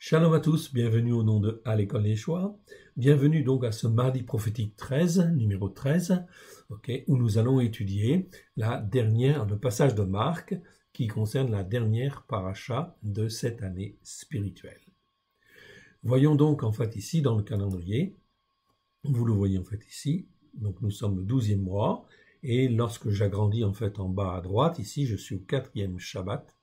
Shalom à tous, bienvenue au nom de À l'école Yeshua. Bienvenue donc à ce mardi prophétique 13, numéro 13, où nous allons étudier le passage de Marc qui concerne la dernière paracha de cette année spirituelle. Voyons donc en fait ici dans le calendrier, vous le voyez en fait ici, donc nous sommes le 12e mois, et lorsque j'agrandis en fait en bas à droite, ici je suis au 4e Shabbat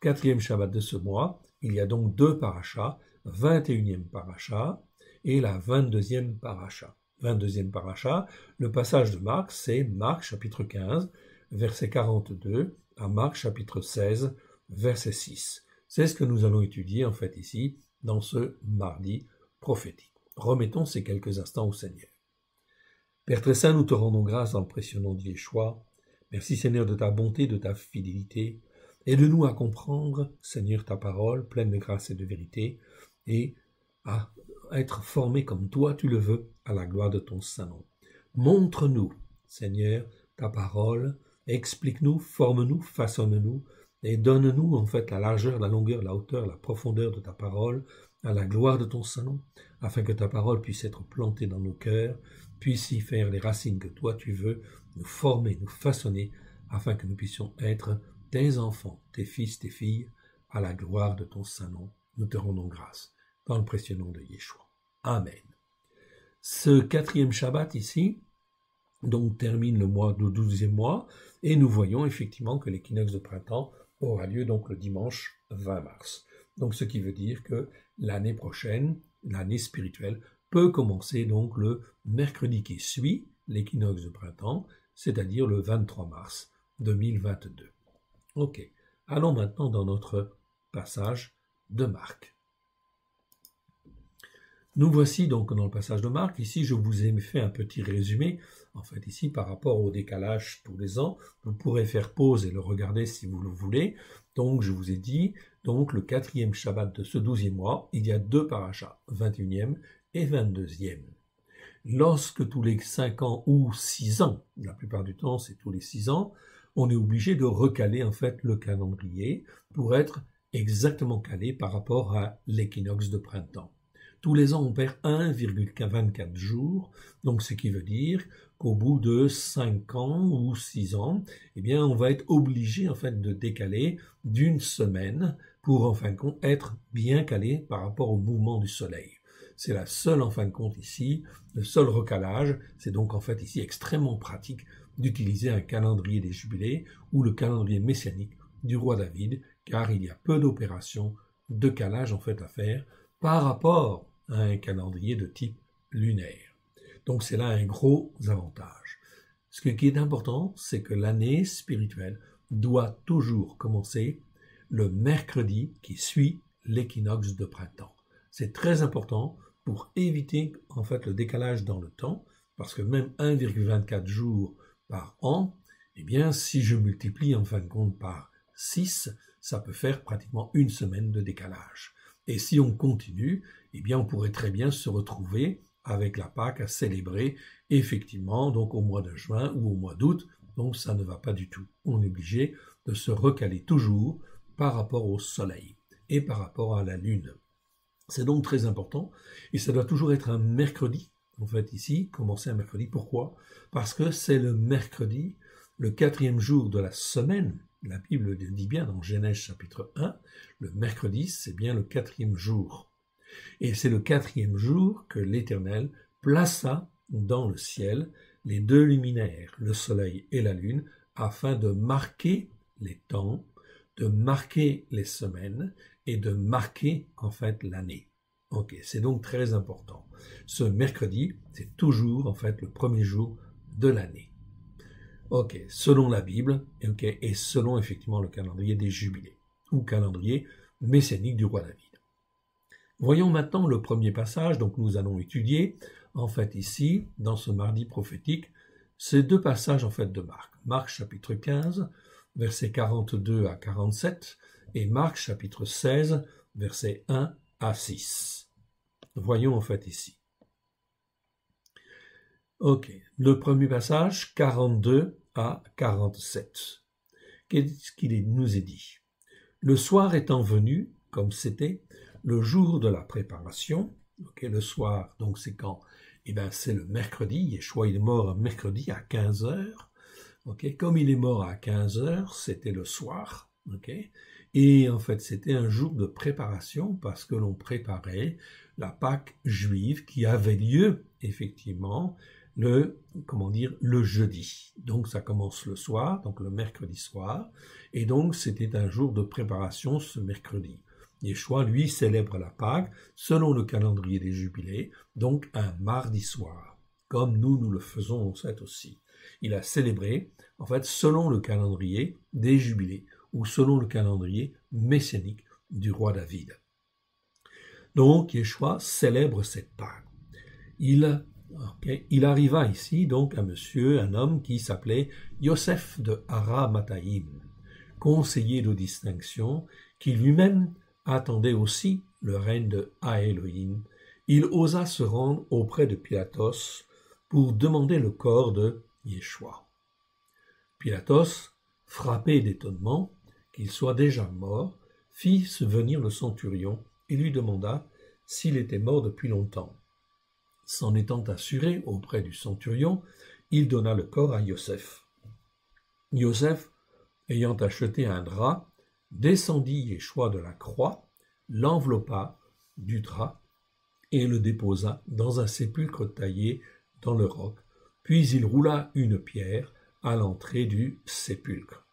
de ce mois. Il y a donc deux parachas, 21e paracha et la 22e paracha. 22e paracha, le passage de Marc, c'est Marc chapitre 15, verset 42 à Marc chapitre 16, verset 6. C'est ce que nous allons étudier en fait ici dans ce mardi prophétique. Remettons ces quelques instants au Seigneur. Père très saint, nous te rendons grâce dans le précieux nom de Yeshua. Merci Seigneur de ta bonté, de ta fidélité. Aide-nous à comprendre, Seigneur, ta parole, pleine de grâce et de vérité, et à être formés comme toi tu le veux, à la gloire de ton Saint-Nom. Montre-nous, Seigneur, ta parole, explique-nous, forme-nous, façonne-nous, et donne-nous en fait la largeur, la longueur, la hauteur, la profondeur de ta parole, à la gloire de ton Saint-Nom, afin que ta parole puisse être plantée dans nos cœurs, puisse y faire les racines que toi tu veux, nous former, nous façonner, afin que nous puissions être tes enfants, tes fils, tes filles, à la gloire de ton Saint-Nom. Nous te rendons grâce, dans le précieux nom de Yeshua. Amen. Ce 4e Shabbat ici, donc termine le 12e mois, et nous voyons effectivement que l'équinoxe de printemps aura lieu donc le dimanche 20 mars. Donc ce qui veut dire que l'année prochaine, l'année spirituelle, peut commencer donc le mercredi qui suit l'équinoxe de printemps, c'est-à-dire le 23 mars 2022. Ok, allons maintenant dans notre passage de Marc. Nous voici donc dans le passage de Marc. Ici, je vous ai fait un petit résumé, en fait ici par rapport au décalage tous les ans. Vous pourrez faire pause et le regarder si vous le voulez. Donc je vous ai dit, donc le 4e Shabbat de ce 12e mois, il y a deux parachas, 21e et 22e. Lorsque tous les 5 ans ou 6 ans, la plupart du temps c'est tous les 6 ans, on est obligé de recaler en fait le calendrier pour être exactement calé par rapport à l'équinoxe de printemps. Tous les ans, on perd 1,24 jours, donc ce qui veut dire qu'au bout de 5 ans ou 6 ans, eh bien, on va être obligé en fait de décaler d'une semaine pour en fin de compte être bien calé par rapport au mouvement du soleil. C'est la seule en fin de compte ici, le seul recalage, c'est donc en fait ici extrêmement pratique d'utiliser un calendrier des jubilés ou le calendrier messianique du roi David, car il y a peu d'opérations de calage en fait à faire par rapport à un calendrier de type lunaire. Donc c'est là un gros avantage. Ce qui est important, c'est que l'année spirituelle doit toujours commencer le mercredi qui suit l'équinoxe de printemps. C'est très important pour éviter en fait le décalage dans le temps, parce que même 1,24 jours par an, eh bien, si je multiplie en fin de compte par 6, ça peut faire pratiquement une semaine de décalage. Et si on continue, eh bien, on pourrait très bien se retrouver avec la Pâque à célébrer, effectivement, donc au mois de juin ou au mois d'août. Donc, ça ne va pas du tout. On est obligé de se recaler toujours par rapport au soleil et par rapport à la lune. C'est donc très important. Et ça doit toujours être un mercredi. En fait, ici, commencer un mercredi. Pourquoi? Parce que c'est le mercredi, le 4e jour de la semaine. La Bible le dit bien dans Genèse chapitre 1, le mercredi, c'est bien le 4e jour. Et c'est le 4e jour que l'Éternel plaça dans le ciel les deux luminaires, le soleil et la lune, afin de marquer les temps, de marquer les semaines et de marquer en fait l'année. Ok, c'est donc très important. Ce mercredi, c'est toujours en fait le premier jour de l'année. Ok, selon la Bible, okay, et selon effectivement le calendrier des jubilés, ou calendrier messianique du roi David. Voyons maintenant le premier passage, donc nous allons étudier, en fait ici, dans ce mardi prophétique, ces deux passages en fait de Marc. Marc chapitre 15, versets 42 à 47, et Marc chapitre 16, versets 1 à 6. Voyons en fait ici. Ok, le premier passage, 42 à 47. Qu'est-ce qu'il nous est dit? Le soir étant venu, comme c'était, le jour de la préparation, okay, le soir, donc c'est quand? Eh bien, c'est le mercredi. Yeshua, il est mort un mercredi à 15 heures. Okay. Comme il est mort à 15 heures, c'était le soir. Okay. Et en fait, c'était un jour de préparation parce que l'on préparait la Pâque juive qui avait lieu, effectivement, le jeudi. Donc, ça commence le soir, donc le mercredi soir. Et donc, c'était un jour de préparation ce mercredi. Yeshua, lui, célèbre la Pâque selon le calendrier des jubilés, donc un mardi soir, comme nous le faisons en fait aussi. Il a célébré, en fait, selon le calendrier des jubilés, ou selon le calendrier messianique du roi David. Donc, Yeshua célèbre cette Pâque. Il arriva ici, donc, un homme qui s'appelait Yosef de Aramataïm, conseiller de distinction, qui lui-même attendait aussi le règne de Elohim. Il osa se rendre auprès de Pilatos pour demander le corps de Yeshua. Pilatos, frappé d'étonnement qu'il soit déjà mort, fit venir le centurion et lui demanda s'il était mort depuis longtemps. S'en étant assuré auprès du centurion, il donna le corps à Yosef. Yosef, ayant acheté un drap, descendit Yeshua de la croix, l'enveloppa du drap et le déposa dans un sépulcre taillé dans le roc, puis il roula une pierre à l'entrée du sépulcre.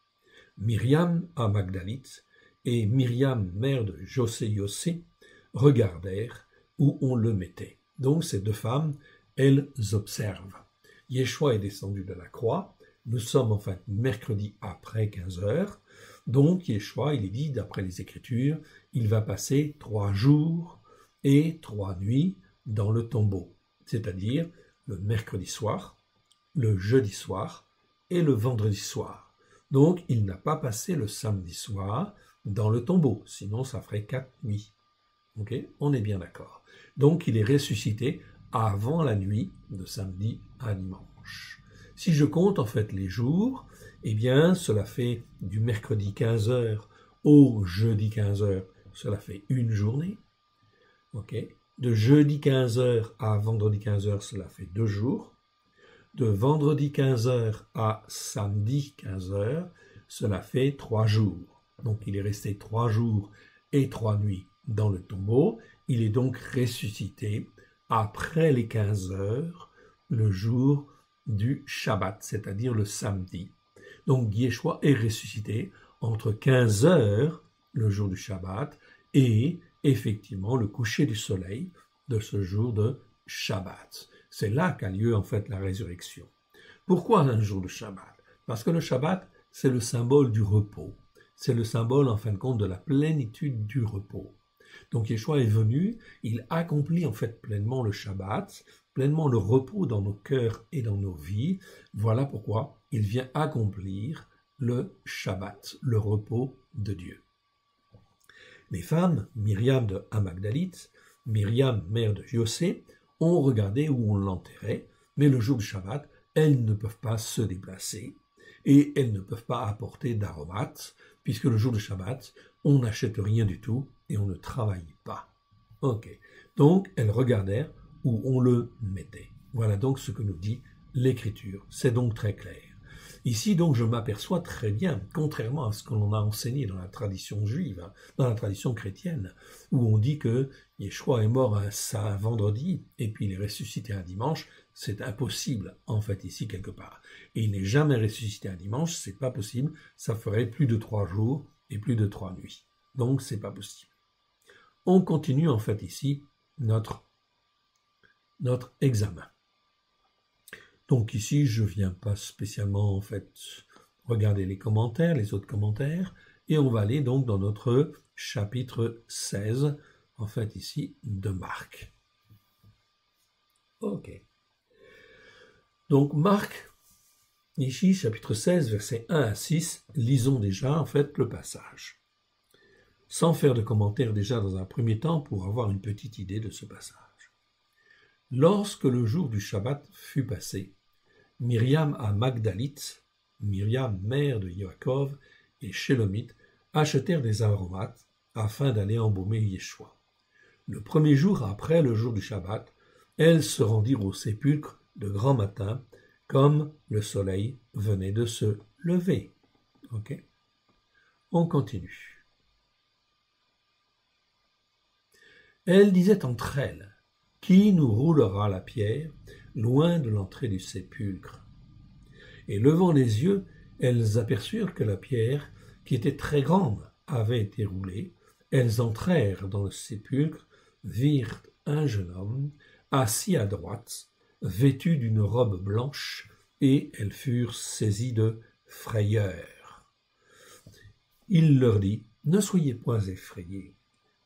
Myriam à Magdalite et Myriam, mère de José regardèrent où on le mettait. Donc ces deux femmes, elles observent. Yeshua est descendu de la croix. Nous sommes en fait mercredi après 15 heures. Donc Yeshua, il est dit, d'après les Écritures, il va passer 3 jours et 3 nuits dans le tombeau, c'est-à-dire le mercredi soir, le jeudi soir et le vendredi soir. Donc il n'a pas passé le samedi soir dans le tombeau, sinon ça ferait 4 nuits. Okay, on est bien d'accord. Donc il est ressuscité avant la nuit de samedi à dimanche. Si je compte en fait les jours, eh bien cela fait du mercredi 15 heures au jeudi 15 heures, cela fait une journée. Okay. De jeudi 15 heures à vendredi 15 heures, cela fait 2 jours. De vendredi 15 heures à samedi 15 heures, cela fait 3 jours. Donc il est resté 3 jours et 3 nuits dans le tombeau. Il est donc ressuscité après les 15 heures, le jour du Shabbat, c'est-à-dire le samedi. Donc Yeshua est ressuscité entre 15 heures, le jour du Shabbat, et effectivement le coucher du soleil de ce jour de Shabbat. C'est là qu'a lieu en fait la résurrection. Pourquoi un jour de Shabbat? Parce que le Shabbat, c'est le symbole du repos. C'est le symbole en fin de compte de la plénitude du repos. Donc Yeshua est venu, il accomplit en fait pleinement le Shabbat, pleinement le repos dans nos cœurs et dans nos vies. Voilà pourquoi il vient accomplir le Shabbat, le repos de Dieu. Les femmes, Myriam de Magdalite, Myriam, mère de José, ont regardé où on l'enterrait, mais le jour du Shabbat, elles ne peuvent pas se déplacer et elles ne peuvent pas apporter d'aromates, puisque le jour du Shabbat, on n'achète rien du tout et on ne travaille pas. Ok. Donc, elles regardèrent où on le mettait. Voilà donc ce que nous dit l'Écriture. C'est donc très clair. Ici, donc, je m'aperçois très bien, contrairement à ce que l'on a enseigné dans la tradition juive, dans la tradition chrétienne, où on dit que Yeshua est mort un vendredi et puis il est ressuscité un dimanche, c'est impossible, en fait, ici, quelque part. Et il n'est jamais ressuscité un dimanche, c'est pas possible, ça ferait plus de 3 jours et plus de 3 nuits. Donc, c'est pas possible. On continue, en fait, ici, notre examen. Donc ici, je ne viens pas spécialement en fait regarder les commentaires, les autres commentaires, et on va aller donc dans notre chapitre 16, en fait ici, de Marc. Ok. Donc Marc, ici, chapitre 16, versets 1 à 6, lisons déjà en fait le passage. Sans faire de commentaires déjà dans un premier temps pour avoir une petite idée de ce passage. Lorsque le jour du Shabbat fut passé, Myriam à Magdalite, Myriam mère de Yaakov et Shélomite achetèrent des aromates afin d'aller embaumer Yeshua. Le premier jour après le jour du Shabbat, elles se rendirent au sépulcre de grand matin, comme le soleil venait de se lever. Ok ? On continue. Elles disaient entre elles, « Qui nous roulera la pierre loin de l'entrée du sépulcre ?» Et levant les yeux, elles aperçurent que la pierre, qui était très grande, avait été roulée. Elles entrèrent dans le sépulcre, virent un jeune homme, assis à droite, vêtu d'une robe blanche, et elles furent saisies de frayeur. Il leur dit, « Ne soyez point effrayés.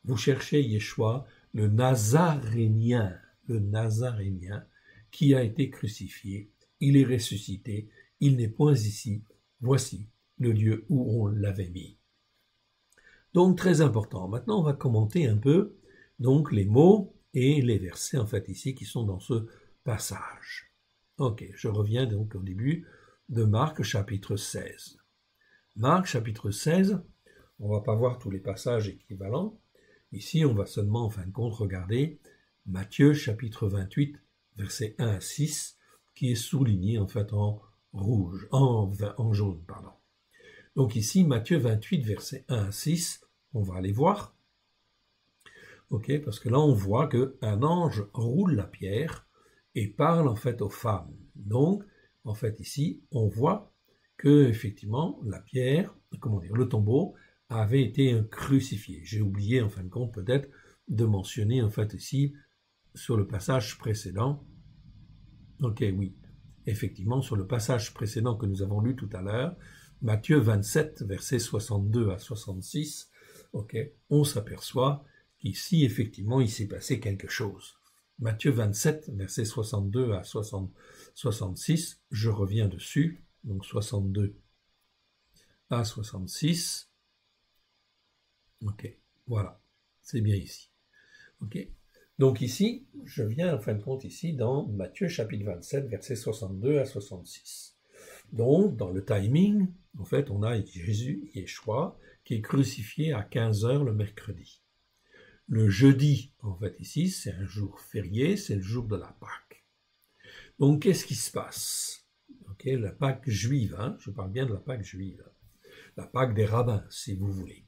Vous cherchez Yeshua, le Nazarénien, qui a été crucifié. Il est ressuscité. Il n'est point ici. Voici le lieu où on l'avait mis. » Donc, très important. Maintenant, on va commenter un peu donc les mots et les versets, en fait, ici, qui sont dans ce passage. Ok, je reviens donc au début de Marc, chapitre 16. Marc, chapitre 16, on ne va pas voir tous les passages équivalents. Ici, on va seulement, en fin de compte, regarder Matthieu, chapitre 28, versets 1 à 6, qui est souligné, en fait, en rouge, en jaune, pardon. Donc ici, Matthieu 28, versets 1 à 6, on va aller voir. Ok, parce que là, on voit qu'un ange roule la pierre et parle en fait aux femmes. Donc, en fait, ici, on voit que effectivement, la pierre, le tombeau, avait été crucifié. J'ai oublié, en fin de compte, peut-être, de mentionner, en fait, ici, sur le passage précédent. Ok, oui, effectivement, sur le passage précédent que nous avons lu tout à l'heure, Matthieu 27, versets 62 à 66, ok, on s'aperçoit qu'ici, effectivement, il s'est passé quelque chose. Matthieu 27, versets 62 à 66, je reviens dessus, donc 62 à 66. Ok, voilà, c'est bien ici. Ok, donc ici, je viens en fin de compte ici dans Matthieu chapitre 27, versets 62 à 66. Donc, dans le timing, en fait, on a Jésus, Yeshua, qui est crucifié à 15h le mercredi. Le jeudi, en fait, ici, c'est un jour férié, c'est le jour de la Pâque. Donc, qu'est-ce qui se passe? Ok, la Pâque juive, hein, je parle bien de la Pâque juive. La Pâque des rabbins, si vous voulez.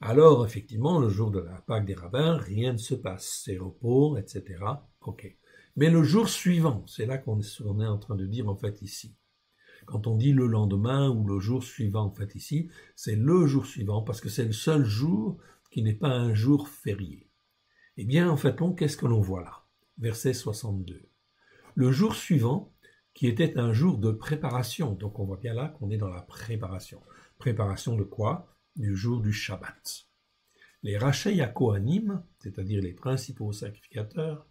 Alors, effectivement, le jour de la Pâque des rabbins, rien ne se passe, c'est repos, etc. Ok. Mais le jour suivant, c'est là qu'on est en train de dire, en fait, ici. Quand on dit le lendemain ou le jour suivant, en fait, ici, c'est le jour suivant, parce que c'est le seul jour qui n'est pas un jour férié. Eh bien, en fait, qu'est-ce que l'on voit là? Verset 62. Le jour suivant, qui était un jour de préparation. Donc, on voit bien là qu'on est dans la préparation. Préparation de quoi? Du jour du Shabbat. Les Rachei Kohanim, c'est-à-dire les principaux sacrificateurs,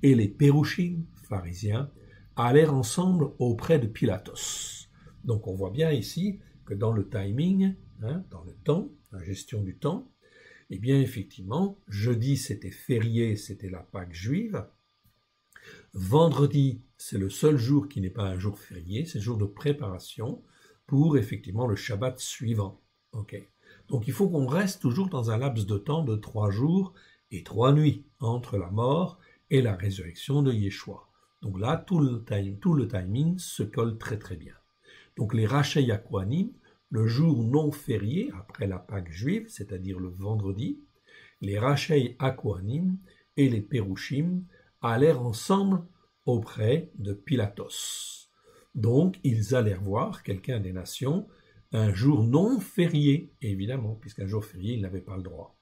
et les Pérouchim, pharisiens, allèrent ensemble auprès de Pilatos. Donc, on voit bien ici que dans le timing, hein, dans le temps, la gestion du temps, eh bien, effectivement, jeudi, c'était férié, c'était la Pâque juive. Vendredi, c'est le seul jour qui n'est pas un jour férié, c'est le jour de préparation pour, effectivement, le Shabbat suivant. Okay. Donc, il faut qu'on reste toujours dans un laps de temps de 3 jours et 3 nuits entre la mort et la résurrection de Yeshua. Donc là, tout le timing se colle très très bien. Donc, les Rachei Kohanim, le jour non férié après la Pâque juive, c'est-à-dire le vendredi, les Rachei Kohanim et les Pérouchim allèrent ensemble auprès de Pilatos. Donc, ils allèrent voir quelqu'un des nations un jour non férié, évidemment, puisqu'un jour férié, ils n'avaient pas le droit.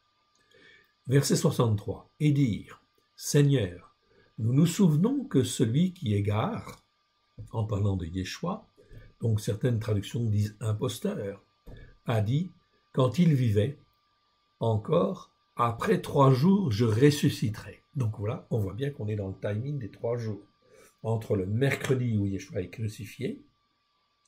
Verset 63. Et dire, Seigneur, nous nous souvenons que celui qui égare, en parlant de Yeshua, donc certaines traductions disent imposteur, a dit, quand il vivait, encore, après 3 jours, je ressusciterai. Donc voilà, on voit bien qu'on est dans le timing des 3 jours. Entre le mercredi où Yeshua est crucifié,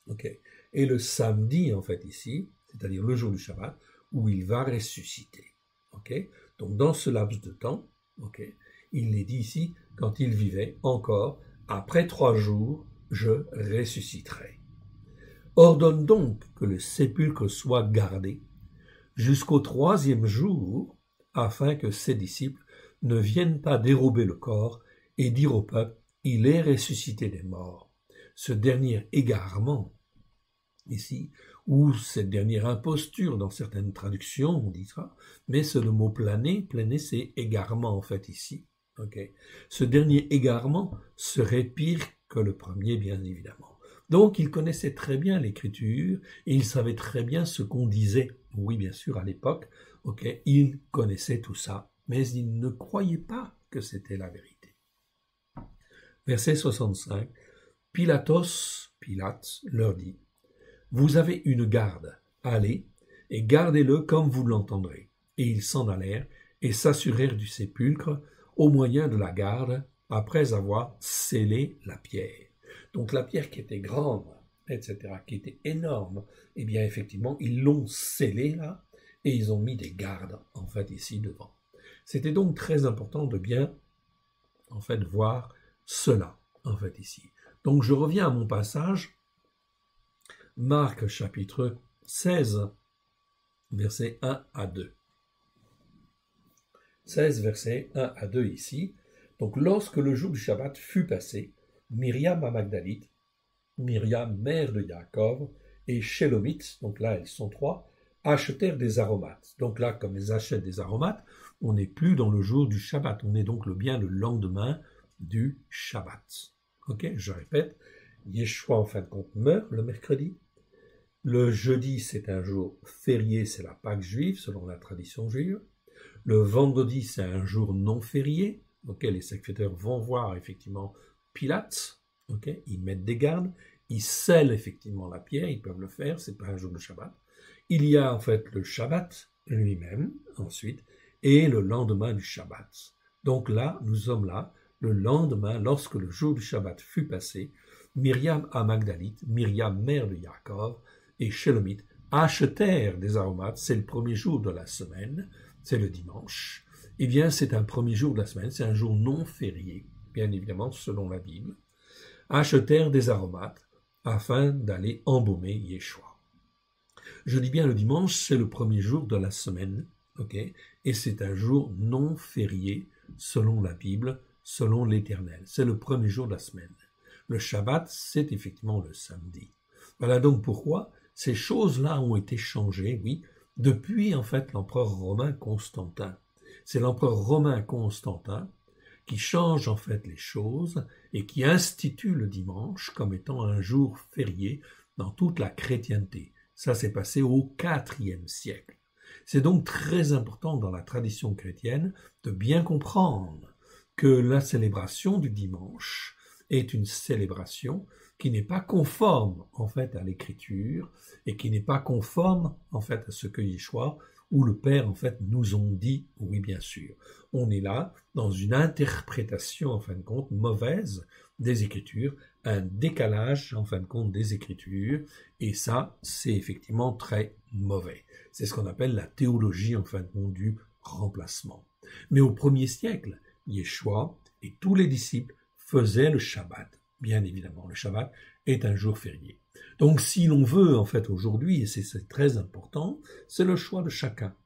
okay, et le samedi, en fait, ici, c'est-à-dire le jour du Shabbat, où il va ressusciter. Okay. Donc dans ce laps de temps, okay, il est dit ici, quand il vivait, encore, après 3 jours, je ressusciterai. Ordonne donc que le sépulcre soit gardé jusqu'au 3e jour, afin que ses disciples ne vienne pas dérober le corps et dire au peuple, il est ressuscité des morts. Ce dernier égarement, ici, ou cette dernière imposture, dans certaines traductions, on dit ça, mais c'est le mot planer c'est égarement en fait ici. Okay. Ce dernier égarement serait pire que le premier, bien évidemment. Donc, il connaissait très bien l'écriture et il savait très bien ce qu'on disait. Oui, bien sûr, à l'époque, okay, il connaissait tout ça, mais il ne croyait pas que c'était la vérité. Verset 65. Pilate leur dit, vous avez une garde, allez et gardez-le comme vous l'entendrez. Et ils s'en allèrent et s'assurèrent du sépulcre au moyen de la garde, après avoir scellé la pierre. Donc la pierre qui était grande, etc., qui était énorme, eh bien effectivement, ils l'ont scellée là, et ils ont mis des gardes, en fait, ici devant. C'était donc très important de bien, en fait, voir cela, en fait, ici. Donc je reviens à mon passage, Marc chapitre 16, versets 1 à 2. 16, versets 1 à 2 ici. Donc, lorsque le jour du Shabbat fut passé, Myriam à Magdalite, Myriam, mère de Yaakov, et Shélomith, donc là, elles sont trois, achetèrent des aromates. Donc là, comme elles achètent des aromates, on n'est plus dans le jour du Shabbat. On est donc bien le lendemain du Shabbat. Ok, je répète, Yeshua, en fin de compte, meurt le mercredi. Le jeudi, c'est un jour férié, c'est la Pâque juive, selon la tradition juive. Le vendredi, c'est un jour non férié, les sacrificateurs vont voir effectivement Pilate, ils mettent des gardes, ils scellent effectivement la pierre, ils peuvent le faire, c'est pas un jour de Shabbat. Il y a en fait le Shabbat lui-même, ensuite, et le lendemain du Shabbat. Donc là, nous sommes là, le lendemain, lorsque le jour du Shabbat fut passé, Myriam à Magdalite, Myriam mère de Yaakov, et Shélomith achetèrent des aromates, c'est le premier jour de la semaine, c'est le dimanche, eh bien c'est un premier jour de la semaine, c'est un jour non férié, bien évidemment selon la Bible, achetèrent des aromates afin d'aller embaumer Yeshua. Je dis bien le dimanche, c'est le premier jour de la semaine, et c'est un jour non férié selon la Bible, selon l'Éternel, c'est le premier jour de la semaine. Le Shabbat, c'est effectivement le samedi. Voilà donc pourquoi ces choses-là ont été changées, oui, depuis en fait l'empereur romain Constantin. C'est l'empereur romain Constantin qui change en fait les choses et qui institue le dimanche comme étant un jour férié dans toute la chrétienté. Ça s'est passé au IVe siècle. C'est donc très important dans la tradition chrétienne de bien comprendre que la célébration du dimanche est une célébration qui n'est pas conforme en fait à l'écriture et qui n'est pas conforme en fait à ce que Yeshua ou le Père en fait nous ont dit, oui bien sûr. On est là dans une interprétation en fin de compte mauvaise des Écritures, un décalage en fin de compte des Écritures, et ça c'est effectivement très mauvais. C'est ce qu'on appelle la théologie en fin de compte du remplacement. Mais au 1er siècle, Yeshua et tous les disciples faisaient le Shabbat. Bien évidemment, le Shabbat est un jour férié. Donc si l'on veut en fait aujourd'hui, et c'est très important, c'est le choix de chacun.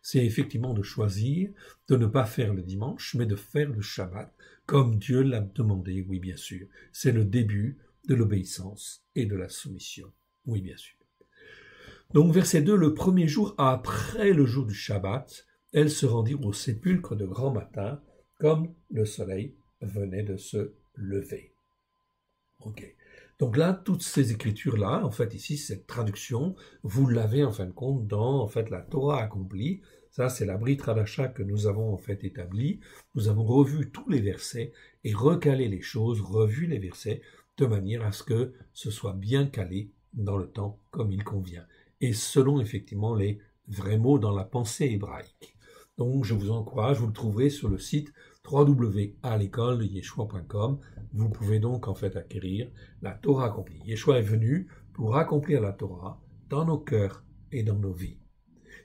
C'est effectivement de choisir de ne pas faire le dimanche, mais de faire le Shabbat comme Dieu l'a demandé, oui bien sûr. C'est le début de l'obéissance et de la soumission, oui bien sûr. Donc verset 2, le premier jour après le jour du Shabbat, elles se rendirent au sépulcre de grand matin, comme le soleil venait de se lever. Ok. Donc là, toutes ces écritures-là, en fait, ici, cette traduction, vous l'avez en fin de compte dans, en fait, la Torah accomplie. Ça, c'est la Brit Hadasha que nous avons, en fait, établie. Nous avons revu tous les versets et recalé les choses, revu les versets, de manière à ce que ce soit bien calé dans le temps comme il convient. Et selon, effectivement, les vrais mots dans la pensée hébraïque. Donc, je vous encourage, vous le trouverez sur le site www.l'écoledeyeshua.com. Vous pouvez donc en fait acquérir la Torah accomplie. Yeshua est venu pour accomplir la Torah dans nos cœurs et dans nos vies.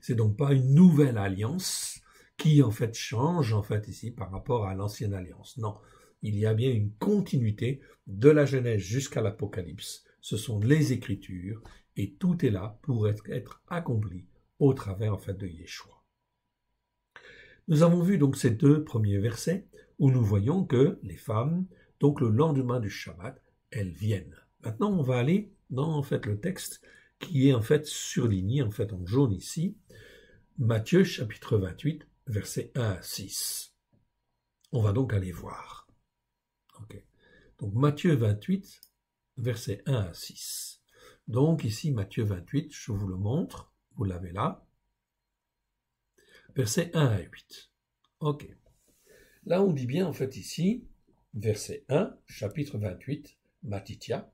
C'est donc pas une nouvelle alliance qui en fait change en fait ici par rapport à l'ancienne alliance. Non, il y a bien une continuité de la Genèse jusqu'à l'Apocalypse. Ce sont les Écritures et tout est là pour être accompli au travers en fait de Yeshua. Nous avons vu donc ces deux premiers versets où nous voyons que les femmes, donc le lendemain du Shabbat, elles viennent. Maintenant, on va aller dans en fait le texte qui est en fait surligné en fait en jaune ici, Matthieu chapitre 28, versets 1 à 6. On va donc aller voir. Okay. Donc Matthieu 28, versets 1 à 6. Donc ici Matthieu 28, je vous le montre, vous l'avez là. Versets 1 à 8. Ok. Là on dit bien en fait ici, verset 1, chapitre 28, Matithia.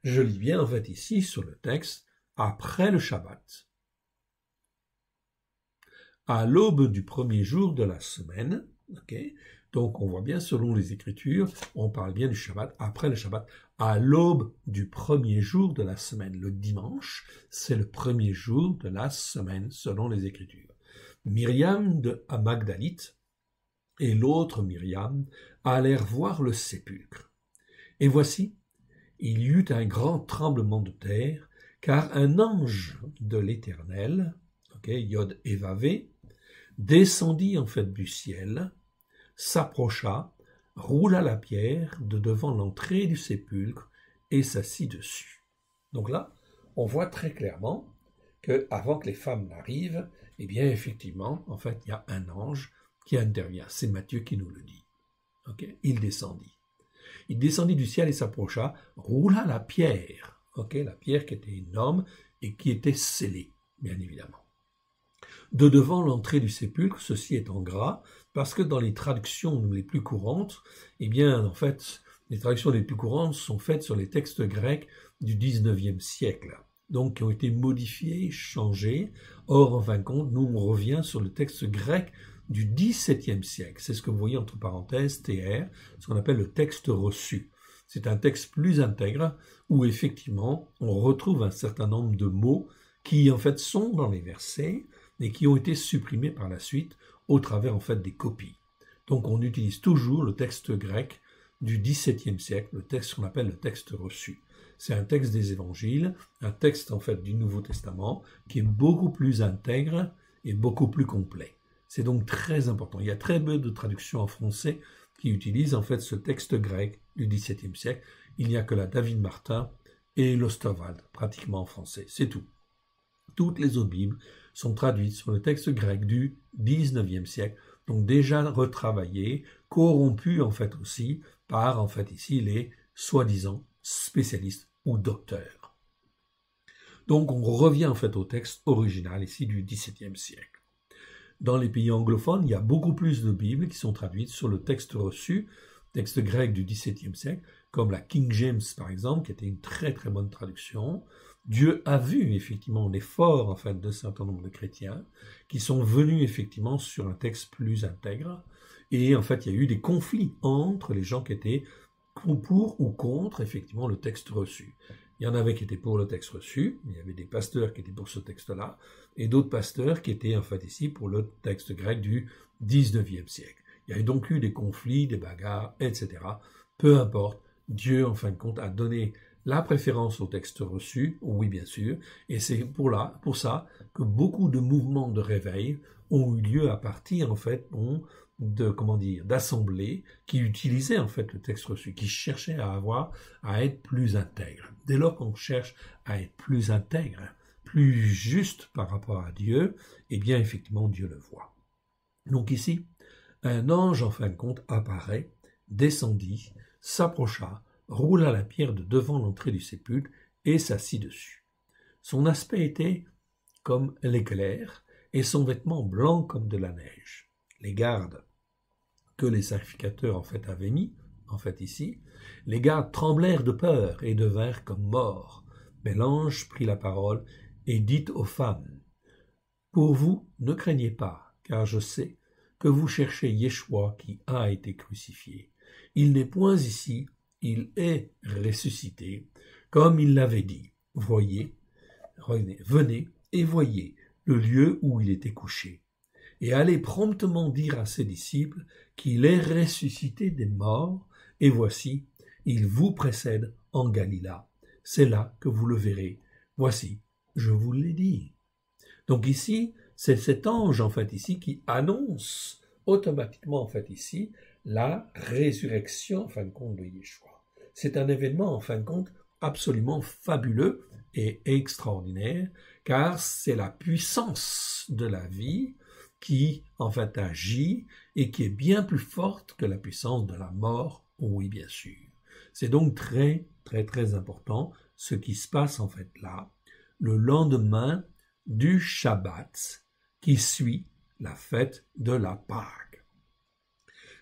Je lis bien en fait ici sur le texte, après le Shabbat. À l'aube du premier jour de la semaine, okay, donc on voit bien selon les Écritures, on parle bien du Shabbat, après le Shabbat, à l'aube du premier jour de la semaine. Le dimanche, c'est le premier jour de la semaine selon les Écritures. Myriam de Magdalite et l'autre Myriam allèrent voir le sépulcre. Et voici, il y eut un grand tremblement de terre, car un ange de l'Éternel, okay, Yod et Vavé, descendit en fait du ciel, s'approcha, roula la pierre de devant l'entrée du sépulcre et s'assit dessus. Donc là, on voit très clairement que avant que les femmes n'arrivent, eh bien effectivement, en fait, il y a un ange qui intervient. C'est Matthieu qui nous le dit. Okay? Il descendit. Il descendit du ciel et s'approcha, roula la pierre. Okay? La pierre qui était énorme et qui était scellée, bien évidemment. De devant l'entrée du sépulcre, ceci est en gras, parce que dans les traductions les plus courantes, eh bien, en fait, les traductions les plus courantes sont faites sur les textes grecs du XIXe siècle, donc qui ont été modifiés, changés. Or, en fin de compte, nous, on revient sur le texte grec du XVIIe siècle. C'est ce que vous voyez entre parenthèses, TR, ce qu'on appelle le texte reçu. C'est un texte plus intègre, où effectivement, on retrouve un certain nombre de mots qui, en fait, sont dans les versets, et qui ont été supprimés par la suite au travers en fait des copies. Donc on utilise toujours le texte grec du XVIIe siècle, le texte qu'on appelle le texte reçu. C'est un texte des évangiles, un texte en fait du Nouveau Testament qui est beaucoup plus intègre et beaucoup plus complet. C'est donc très important. Il y a très peu de traductions en français qui utilisent en fait ce texte grec du XVIIe siècle. Il n'y a que la David Martin et l'Osterwald pratiquement en français. C'est tout. Toutes les autres Bibles sont traduites sur le texte grec du XIXe siècle, donc déjà retravaillées, corrompues en fait aussi par en fait ici les soi-disant spécialistes ou docteurs. Donc on revient en fait au texte original ici du XVIIe siècle. Dans les pays anglophones, il y a beaucoup plus de Bibles qui sont traduites sur le texte reçu, texte grec du XVIIe siècle, comme la King James par exemple, qui était une très très bonne traduction. Dieu a vu effectivement l'effort en fait d'un certain nombre de chrétiens qui sont venus effectivement sur un texte plus intègre, et en fait il y a eu des conflits entre les gens qui étaient pour ou contre effectivement le texte reçu. Il y en avait qui étaient pour le texte reçu, il y avait des pasteurs qui étaient pour ce texte-là, et d'autres pasteurs qui étaient en fait ici pour le texte grec du XIXe siècle. Il y a donc eu des conflits, des bagarres, etc. Peu importe, Dieu en fin de compte a donné la préférence au texte reçu, oui bien sûr, et c'est pour ça que beaucoup de mouvements de réveil ont eu lieu à partir en fait d'assemblées qui utilisaient en fait le texte reçu, qui cherchaient à être plus intègres. Dès lors qu'on cherche à être plus intègre, plus juste par rapport à Dieu, eh bien effectivement Dieu le voit. Donc ici, un ange en fin de compte apparaît, descendit, s'approcha, roula la pierre de devant l'entrée du sépulcre et s'assit dessus. Son aspect était comme l'éclair et son vêtement blanc comme de la neige. Les gardes que les sacrificateurs en fait avaient mis, en fait ici, les gardes tremblèrent de peur et devinrent comme morts. Mais l'ange prit la parole et dit aux femmes: pour vous, ne craignez pas, car je sais que vous cherchez Yeshua qui a été crucifié. Il n'est point ici, il est ressuscité, comme il l'avait dit. Voyez, venez et voyez le lieu où il était couché. Et allez promptement dire à ses disciples qu'il est ressuscité des morts, et voici, il vous précède en Galilée. C'est là que vous le verrez. Voici, je vous l'ai dit. Donc ici, c'est cet ange en fait ici qui annonce automatiquement, en fait, ici, la résurrection, en fin de compte, de Yeshua. C'est un événement, en fin de compte, absolument fabuleux et extraordinaire, car c'est la puissance de la vie qui, en fait, agit et qui est bien plus forte que la puissance de la mort, oui, bien sûr. C'est donc très, très, très important ce qui se passe, en fait, là, le lendemain du Shabbat qui suit la fête de la Pâque.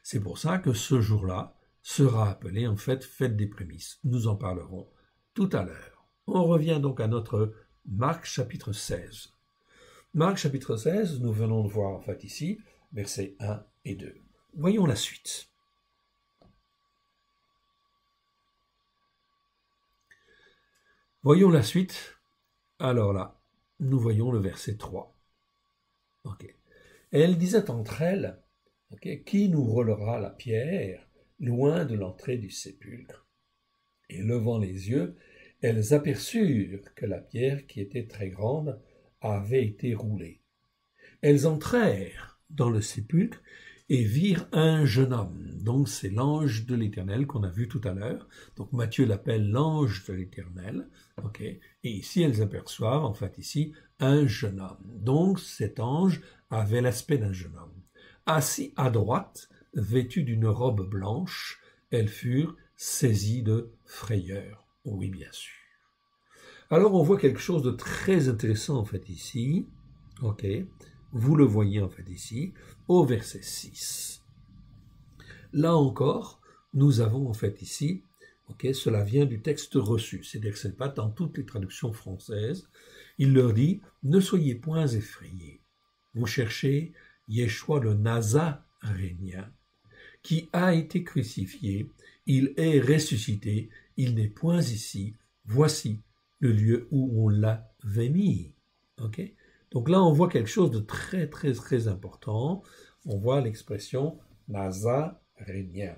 C'est pour ça que ce jour-là sera appelé, en fait, fête des prémices. Nous en parlerons tout à l'heure. On revient donc à notre Marc chapitre 16. Marc chapitre 16, nous venons de voir en fait ici, versets 1 et 2. Voyons la suite. Voyons la suite. Alors là, nous voyons le verset 3. Okay. Et elle disait entre elles, qui nous roulera la pierre loin de l'entrée du sépulcre? Et levant les yeux, elles aperçurent que la pierre, qui était très grande, avait été roulée. Elles entrèrent dans le sépulcre et virent un jeune homme. Donc c'est l'ange de l'Éternel qu'on a vu tout à l'heure. Donc Matthieu l'appelle l'ange de l'Éternel. Et ici elles aperçoivent en fait ici un jeune homme. Donc cet ange avait l'aspect d'un jeune homme. Assis à droite, vêtu d'une robe blanche, elles furent saisies de frayeur. Oui, bien sûr. Alors on voit quelque chose de très intéressant en fait ici. Vous le voyez en fait ici, au verset 6. Là encore, nous avons en fait ici, cela vient du texte reçu, c'est-à-dire que ce n'est pas dans toutes les traductions françaises. Il leur dit, ne soyez point effrayés. Vous cherchez Yeshua le Nazarénien, qui a été crucifié, il est ressuscité, il n'est point ici, voici le lieu où on l'avait mis. Donc là, on voit quelque chose de très, très, très important. On voit l'expression nazarénien.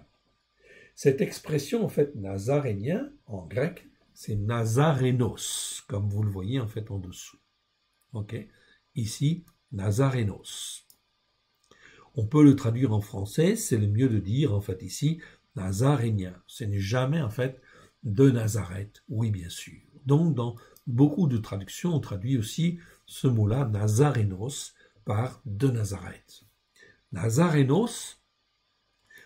Cette expression, en fait, nazarénien, en grec, c'est nazarénos, comme vous le voyez, en fait, en dessous. Ici, nazarénos. On peut le traduire en français, c'est le mieux de dire, en fait, ici, nazarénien. Ce n'est jamais, en fait, de Nazareth, oui, bien sûr. Donc, dans beaucoup de traductions, on traduit aussi ce mot-là, Nazarénos, par de Nazareth. Nazarénos,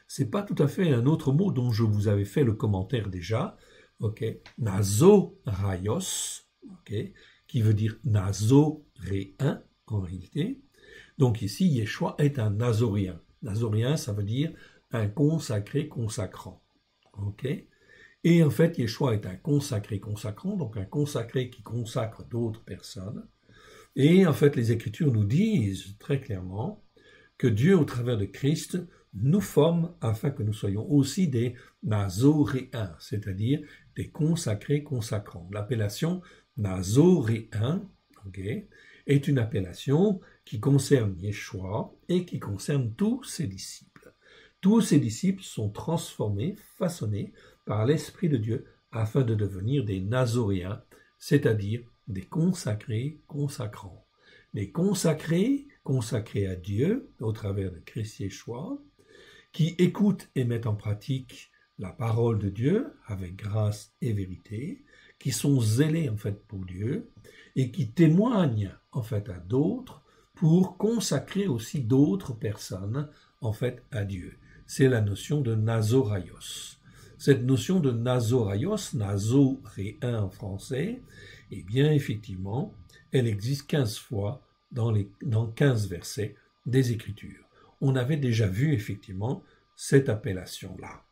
c'est pas tout à fait un autre mot dont je vous avais fait le commentaire déjà. Nazoraios, qui veut dire nazoréen en réalité. Donc ici, Yeshua est un nazoréen. Nazoréen, ça veut dire un consacré consacrant. Et en fait, Yeshua est un consacré consacrant, donc un consacré qui consacre d'autres personnes. Et en fait, les Écritures nous disent très clairement que Dieu, au travers de Christ, nous forme afin que nous soyons aussi des nazoréens, c'est-à-dire des consacrés consacrants. L'appellation nazoréen est une appellation qui concerne Yeshua et qui concerne tous ses disciples. Tous ses disciples sont transformés, façonnés par l'Esprit de Dieu afin de devenir des nazoréens, c'est-à-dire des consacrés consacrants. Les consacrés, consacrés à Dieu au travers de Christ Yeshua, qui écoutent et mettent en pratique la parole de Dieu avec grâce et vérité, qui sont zélés en fait pour Dieu et qui témoignent en fait à d'autres pour consacrer aussi d'autres personnes en fait à Dieu. C'est la notion de nazoraios. Cette notion de nazoraios, nazoréen en français, eh bien effectivement, elle existe 15 fois dans 15 versets des Écritures. On avait déjà vu effectivement cette appellation-là.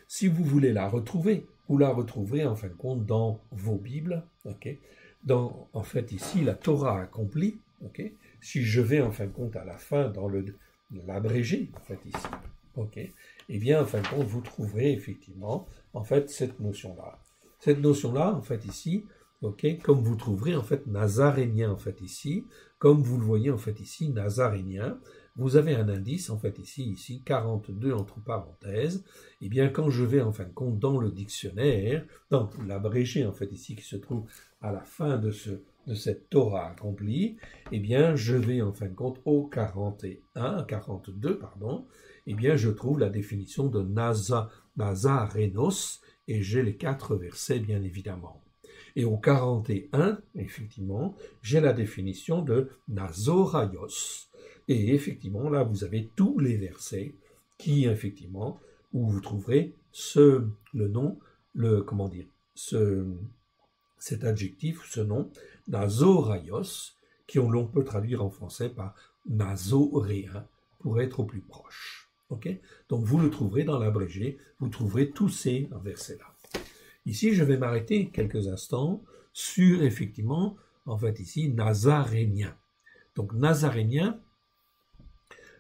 Si vous voulez la retrouver, vous la retrouverez en fin de compte dans vos Bibles, dans en fait ici la Torah accomplie, si je vais en fin de compte à la fin dans l'abrégé, en fait ici, eh bien en fin de compte vous trouverez effectivement en fait cette notion-là. Cette notion-là, en fait ici, comme vous trouverez en fait nazarénien en fait ici, comme vous le voyez en fait ici, nazarénien, vous avez un indice en fait ici 42 entre parenthèses. Eh bien quand je vais en fin de compte dans le dictionnaire, dans l'abrégé en fait ici qui se trouve à la fin de ce de cette Torah accomplie, eh bien, je vais en fin de compte au 42, pardon, eh bien, je trouve la définition de Nazarénos, et j'ai les 4 versets, bien évidemment. Et au 41, effectivement, j'ai la définition de Nazoraios. Et effectivement, là, vous avez tous les versets qui, effectivement, où vous trouverez le nom, cet adjectif, ce nom, Nazoraios, l'on peut traduire en français par nazoréen, pour être au plus proche. Okay. Donc vous le trouverez dans l'abrégé, vous trouverez tous ces versets-là. Ici, je vais m'arrêter quelques instants sur, effectivement, en fait ici, nazarénien. Donc nazarénien,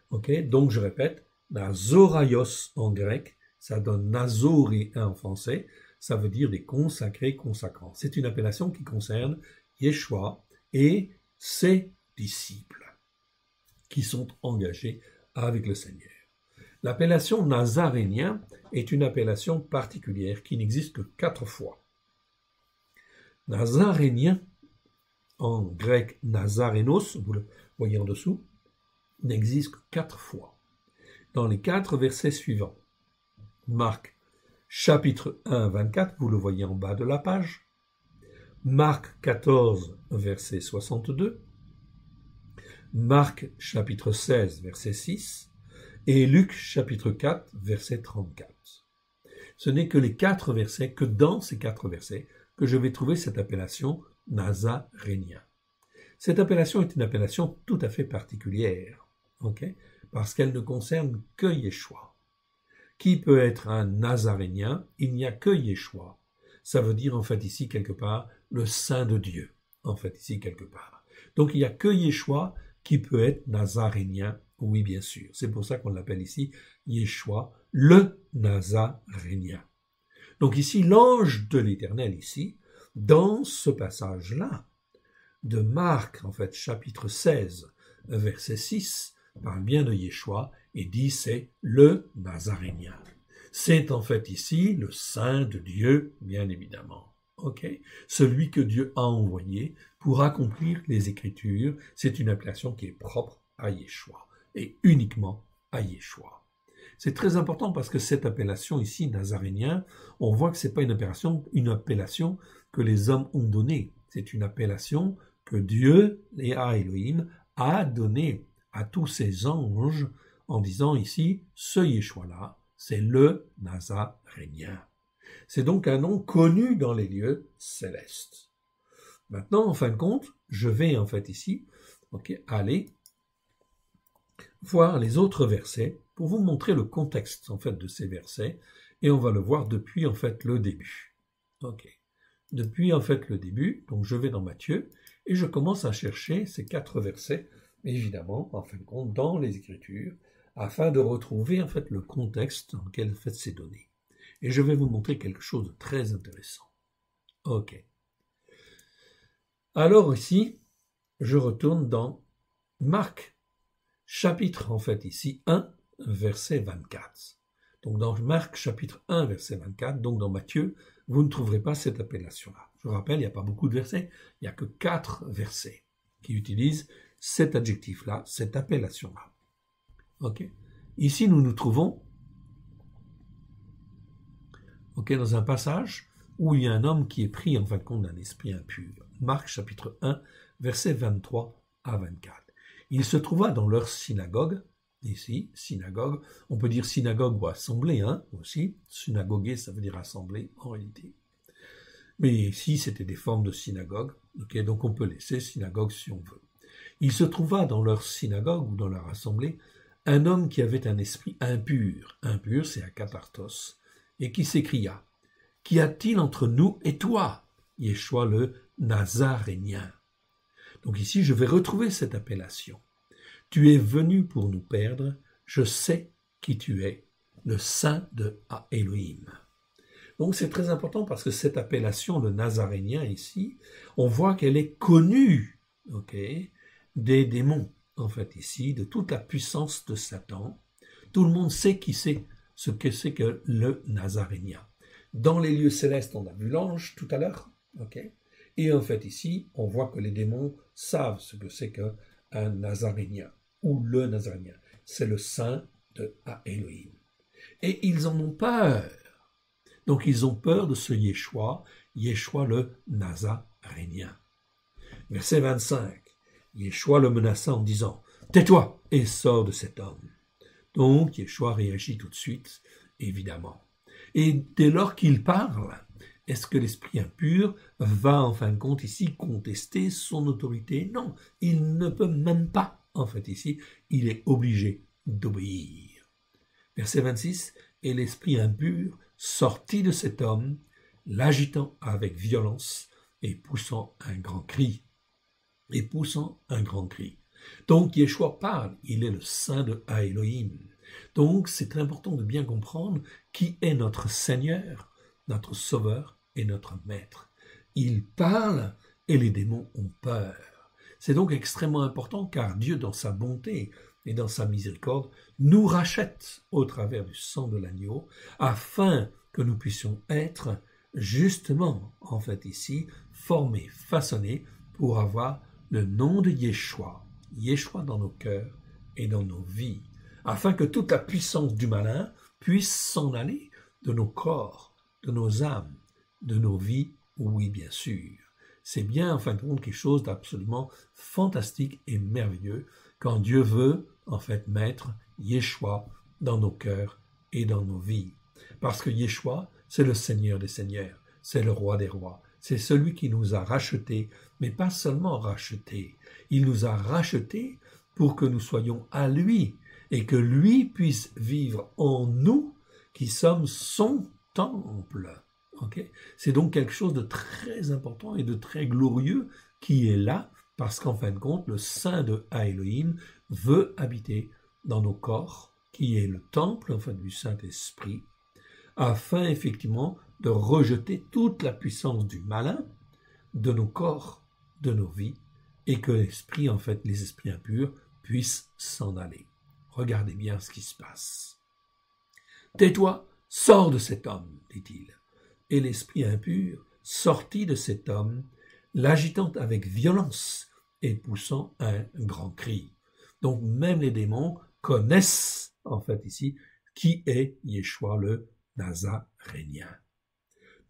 ok, donc je répète, nazoraios en grec, ça donne nazoréen en français, ça veut dire des consacrés, consacrants. C'est une appellation qui concerne Yeshua et ses disciples qui sont engagés avec le Seigneur. L'appellation nazarénien est une appellation particulière qui n'existe que 4 fois. Nazarénien, en grec nazarénos, vous le voyez en dessous, n'existe que 4 fois. Dans les 4 versets suivants, Marc chapitre 1, 24, vous le voyez en bas de la page, Marc 14, verset 62, Marc chapitre 16, verset 6, et Luc chapitre 4, verset 34. Ce n'est que les 4 versets, que dans ces 4 versets, que je vais trouver cette appellation nazarénien. Cette appellation est une appellation tout à fait particulière, okay, parce qu'elle ne concerne que Yeshua. Qui peut être un nazarénien? Il n'y a que Yeshua. Ça veut dire en fait ici quelque part le Saint de Dieu, en fait ici quelque part. Donc il n'y a que Yeshua qui peut être nazarénien. Oui, bien sûr. C'est pour ça qu'on l'appelle ici Yeshua, le Nazarénien. Donc ici, l'ange de l'Éternel, ici, dans ce passage-là, de Marc, en fait, chapitre 16, verset 6, parle bien de Yeshua et dit c'est le Nazarénien. C'est en fait ici le Saint de Dieu, bien évidemment. Okay. Celui que Dieu a envoyé pour accomplir les Écritures, c'est une appellation qui est propre à Yeshua. Et uniquement à Yeshua. C'est très important parce que cette appellation ici, nazarénien, on voit que ce n'est pas une appellation que les hommes ont donnée. C'est une appellation que Dieu, Elohim, a donnée à tous ses anges en disant ici, ce Yeshua-là, c'est le nazarénien. C'est donc un nom connu dans les lieux célestes. Maintenant, en fin de compte, je vais en fait ici aller voir les autres versets pour vous montrer le contexte en fait de ces versets et on va le voir depuis en fait le début. Ok. Depuis en fait le début, donc je vais dans Matthieu et je commence à chercher ces 4 versets, évidemment en fin de compte dans les Écritures, afin de retrouver en fait le contexte dans lequel en fait c'est donné. Et je vais vous montrer quelque chose de très intéressant. Ok. Alors ici, je retourne dans Marc. Chapitre, en fait, ici, 1, verset 24. Donc, dans Marc, chapitre 1, verset 24, donc dans Matthieu, vous ne trouverez pas cette appellation-là. Je vous rappelle, il n'y a pas beaucoup de versets, il n'y a que 4 versets qui utilisent cet adjectif-là, cette appellation-là. Ok. Ici, nous nous trouvons dans un passage où il y a un homme qui est pris, en fin de compte, d'un esprit impur. Marc, chapitre 1, verset 23 à 24. Il se trouva dans leur synagogue, ici, synagogue, on peut dire synagogue ou assemblée, aussi. Synagoguer, ça veut dire assemblée, en réalité. Mais ici, c'était des formes de synagogue, donc on peut laisser synagogue si on veut. Il se trouva dans leur synagogue ou dans leur assemblée un homme qui avait un esprit impur. Impur, c'est akatartos, et qui s'écria, « Qu'y a-t-il entre nous et toi, Yeshua le Nazarénien ?» Donc ici, je vais retrouver cette appellation. Tu es venu pour nous perdre, je sais qui tu es, le Saint de Elohim. Donc c'est très important parce que cette appellation, le Nazarénien ici, on voit qu'elle est connue des démons, en fait ici, de toute la puissance de Satan. Tout le monde sait ce que c'est que le Nazarénien. Dans les lieux célestes, on a vu l'ange tout à l'heure, Et en fait ici, on voit que les démons savent ce que c'est qu'un Nazarénien, ou le Nazarénien. C'est le saint de Elohim. Et ils en ont peur. Donc ils ont peur de ce Yeshua, Yeshua le Nazarénien. Verset 25, Yeshua le menaça en disant « Tais-toi et sors de cet homme ». Donc Yeshua réagit tout de suite, évidemment. Et dès lors qu'il parle, est-ce que l'esprit impur va en fin de compte ici contester son autorité? Non, il ne peut même pas, en fait ici, il est obligé d'obéir. Verset 26, et l'esprit impur sortit de cet homme, l'agitant avec violence et poussant un grand cri. Donc Yeshua parle, il est le saint de Elohim. Donc c'est très important de bien comprendre qui est notre Seigneur, notre Sauveur et notre Maître. Il parle et les démons ont peur. C'est donc extrêmement important car Dieu, dans sa bonté et dans sa miséricorde, nous rachète au travers du sang de l'agneau afin que nous puissions être justement, en fait ici, formés, façonnés pour avoir le nom de Yeshua, Yeshua dans nos cœurs et dans nos vies, afin que toute la puissance du malin puisse s'en aller de nos corps, de nos âmes, de nos vies, oui bien sûr. C'est bien en fin de compte quelque chose d'absolument fantastique et merveilleux quand Dieu veut en fait mettre Yeshua dans nos cœurs et dans nos vies. Parce que Yeshua, c'est le Seigneur des Seigneurs, c'est le Roi des Rois, c'est celui qui nous a rachetés, mais pas seulement rachetés, il nous a rachetés pour que nous soyons à lui et que lui puisse vivre en nous qui sommes son temple. Okay? C'est donc quelque chose de très important et de très glorieux qui est là parce qu'en fin de compte, le Saint de Elohim veut habiter dans nos corps, qui est le temple en fait, du Saint-Esprit, afin effectivement de rejeter toute la puissance du malin de nos corps, de nos vies, et que l'esprit, en fait, les esprits impurs, puissent s'en aller. Regardez bien ce qui se passe. « Tais-toi, sors de cet homme, dit-il. » Et l'esprit impur sortit de cet homme, l'agitant avec violence et poussant un grand cri. Donc même les démons connaissent, en fait ici, qui est Yeshua le Nazarénien.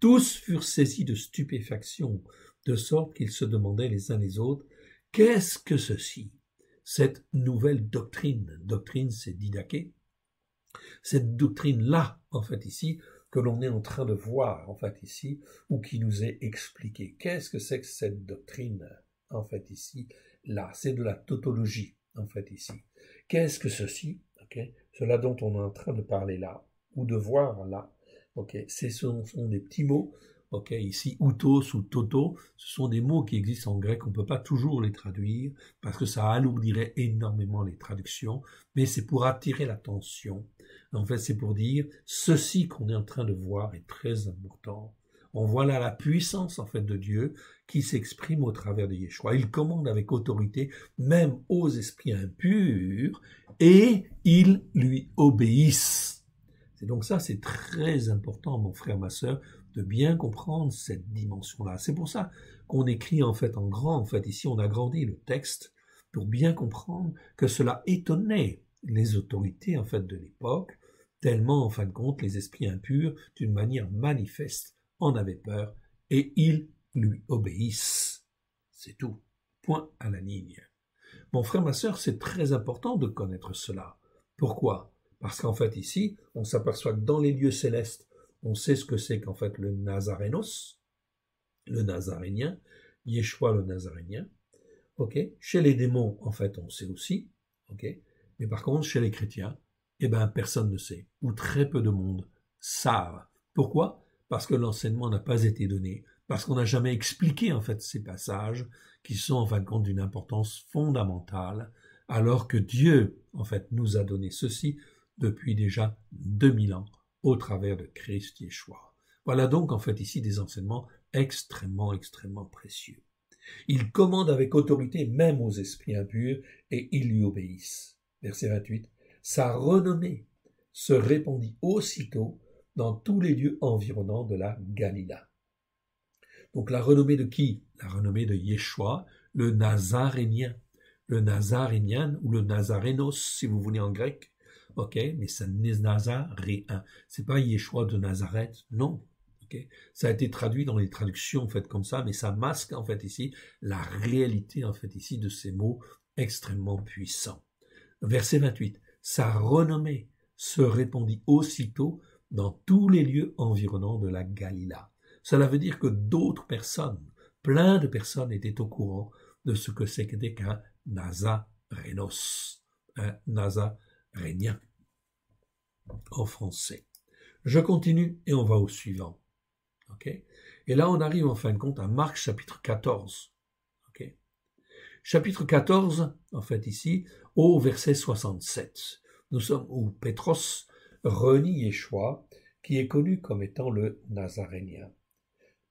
Tous furent saisis de stupéfaction, de sorte qu'ils se demandaient les uns les autres, qu'est-ce que ceci? Cette nouvelle doctrine, doctrine c'est didaché, cette doctrine-là, en fait ici, que l'on est en train de voir, en fait ici, ou qui nous est expliquée. Qu'est-ce que c'est que cette doctrine, en fait ici, là? C'est de la tautologie, en fait ici. Qu'est-ce que ceci? Okay? Cela dont on est en train de parler là, ou de voir là. Okay? Ce sont des petits mots. Okay? Ici, outos ou toto, ce sont des mots qui existent en grec. On ne peut pas toujours les traduire parce que ça alourdirait énormément les traductions, mais c'est pour attirer l'attention. En fait, c'est pour dire ceci qu'on est en train de voir est très important. On voit là la puissance en fait de Dieu qui s'exprime au travers de Yeshua. Il commande avec autorité même aux esprits impurs et ils lui obéissent. C'est donc ça, c'est très important, mon frère, ma sœur, de bien comprendre cette dimension-là. C'est pour ça qu'on écrit en fait en grand. En fait, ici, on a agrandi le texte pour bien comprendre que cela étonnait les autorités en fait de l'époque, tellement en fin de compte les esprits impurs, d'une manière manifeste, en avaient peur et ils lui obéissent. C'est tout. Point à la ligne. Mon frère, ma sœur, c'est très important de connaître cela. Pourquoi? Parce qu'en fait ici, on s'aperçoit que dans les lieux célestes, on sait ce que c'est qu'en fait le Nazarénos, le Nazarénien, Yeshua le Nazarénien. Okay? Chez les démons, en fait, on sait aussi. Okay? Mais par contre, chez les chrétiens, eh ben, personne ne sait, ou très peu de monde savent. Pourquoi? Parce que l'enseignement n'a pas été donné, parce qu'on n'a jamais expliqué en fait ces passages qui sont en fin de compte d'une importance fondamentale, alors que Dieu en fait nous a donné ceci depuis déjà 2000 ans au travers de Christ Yeshua. Voilà donc en fait ici des enseignements extrêmement précieux. Il commande avec autorité même aux esprits impurs et ils lui obéissent. Verset 28. Sa renommée se répandit aussitôt dans tous les lieux environnants de la Galilée. Donc la renommée de qui? La renommée de Yeshua, le Nazarénien. Le Nazarénien ou le Nazarénos, si vous voulez en grec. Ok, mais c'est Nazaréen. C'est pas Yeshua de Nazareth, non. Okay. Ça a été traduit dans les traductions en fait comme ça, mais ça masque en fait ici la réalité en fait ici de ces mots extrêmement puissants. Verset 28. Sa renommée se répandit aussitôt dans tous les lieux environnants de la Galila. Cela veut dire que d'autres personnes, plein de personnes étaient au courant de ce que c'était qu'un Nazarénos, un Nazarénien en français. Je continue et on va au suivant. Okay. Et là, on arrive en fin de compte à Marc chapitre 14. Okay. Chapitre 14, en fait ici, au verset 67. Nous sommes où Pétros renie Yeshua, qui est connu comme étant le Nazarénien.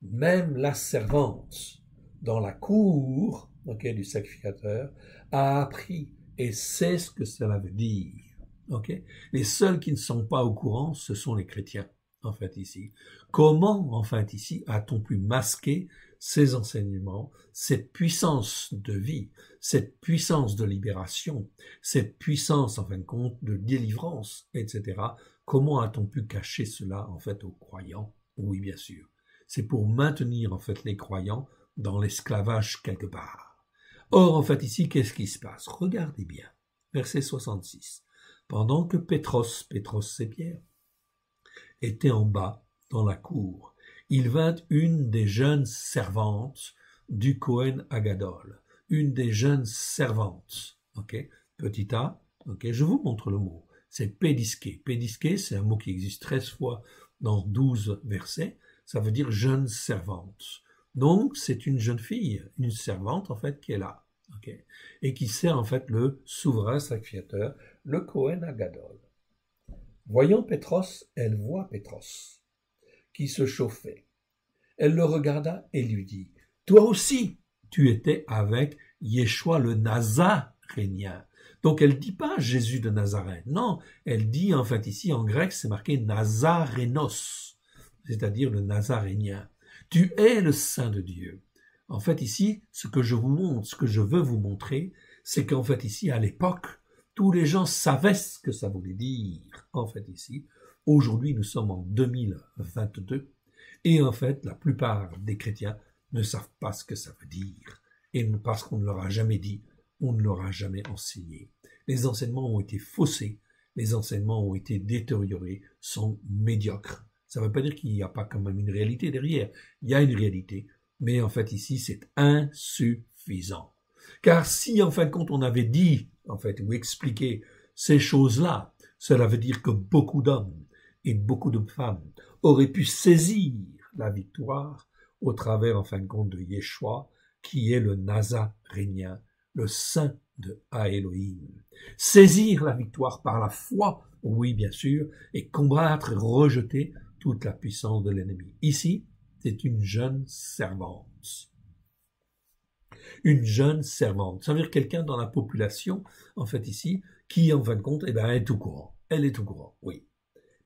Même la servante dans la cour du sacrificateur a appris et sait ce que cela veut dire. Okay. Les seuls qui ne sont pas au courant, ce sont les chrétiens. En fait ici. Comment, en fait ici, a-t-on pu masquer ces enseignements, cette puissance de vie, cette puissance de libération, cette puissance, en fin de compte, de délivrance, etc. Comment a-t-on pu cacher cela, en fait, aux croyants? Oui, bien sûr. C'est pour maintenir, en fait, les croyants dans l'esclavage quelque part. Or, en fait, ici, qu'est-ce qui se passe? Regardez bien. Verset 66. Pendant que Pétros c'est Pierre, était en bas, dans la cour, il vint une des jeunes servantes du Cohen Agadol, une des jeunes servantes, petit a, je vous montre le mot, c'est pédisqué. Pédisqué, c'est un mot qui existe 13 fois dans 12 versets, ça veut dire jeune servante. Donc, c'est une jeune fille, une servante, en fait, qui est là, et qui sert, en fait, le souverain sacrificateur, le Cohen Agadol. Voyant Pétros, elle voit Pétros, qui se chauffait. Elle le regarda et lui dit, « Toi aussi, tu étais avec Yeshua le Nazarénien. » Donc elle ne dit pas Jésus de Nazareth, non, elle dit en fait ici en grec c'est marqué Nazarénos, c'est-à-dire le Nazarénien. Tu es le Saint de Dieu. En fait ici, ce que je vous montre, ce que je veux vous montrer, c'est qu'en fait ici à l'époque, tous les gens savaient ce que ça voulait dire, en fait, ici. Aujourd'hui, nous sommes en 2022, et en fait, la plupart des chrétiens ne savent pas ce que ça veut dire. Et parce qu'on ne leur a jamais dit, on ne leur a jamais enseigné. Les enseignements ont été faussés, les enseignements ont été détériorés, sont médiocres. Ça ne veut pas dire qu'il n'y a pas quand même une réalité derrière. Il y a une réalité, mais en fait, ici, c'est insuffisant. Car si, en fin de compte, on avait dit, en fait, ou expliqué ces choses-là, cela veut dire que beaucoup d'hommes et beaucoup de femmes auraient pu saisir la victoire au travers, en fin de compte, de Yeshua, qui est le Nazarénien, le Saint de Elohim. Saisir la victoire par la foi, oui, bien sûr, et combattre et rejeter toute la puissance de l'ennemi. Ici, c'est une jeune servante. Une jeune servante. Ça veut dire quelqu'un dans la population, en fait ici, qui en fin de compte, est au courant. Elle est au courant, oui.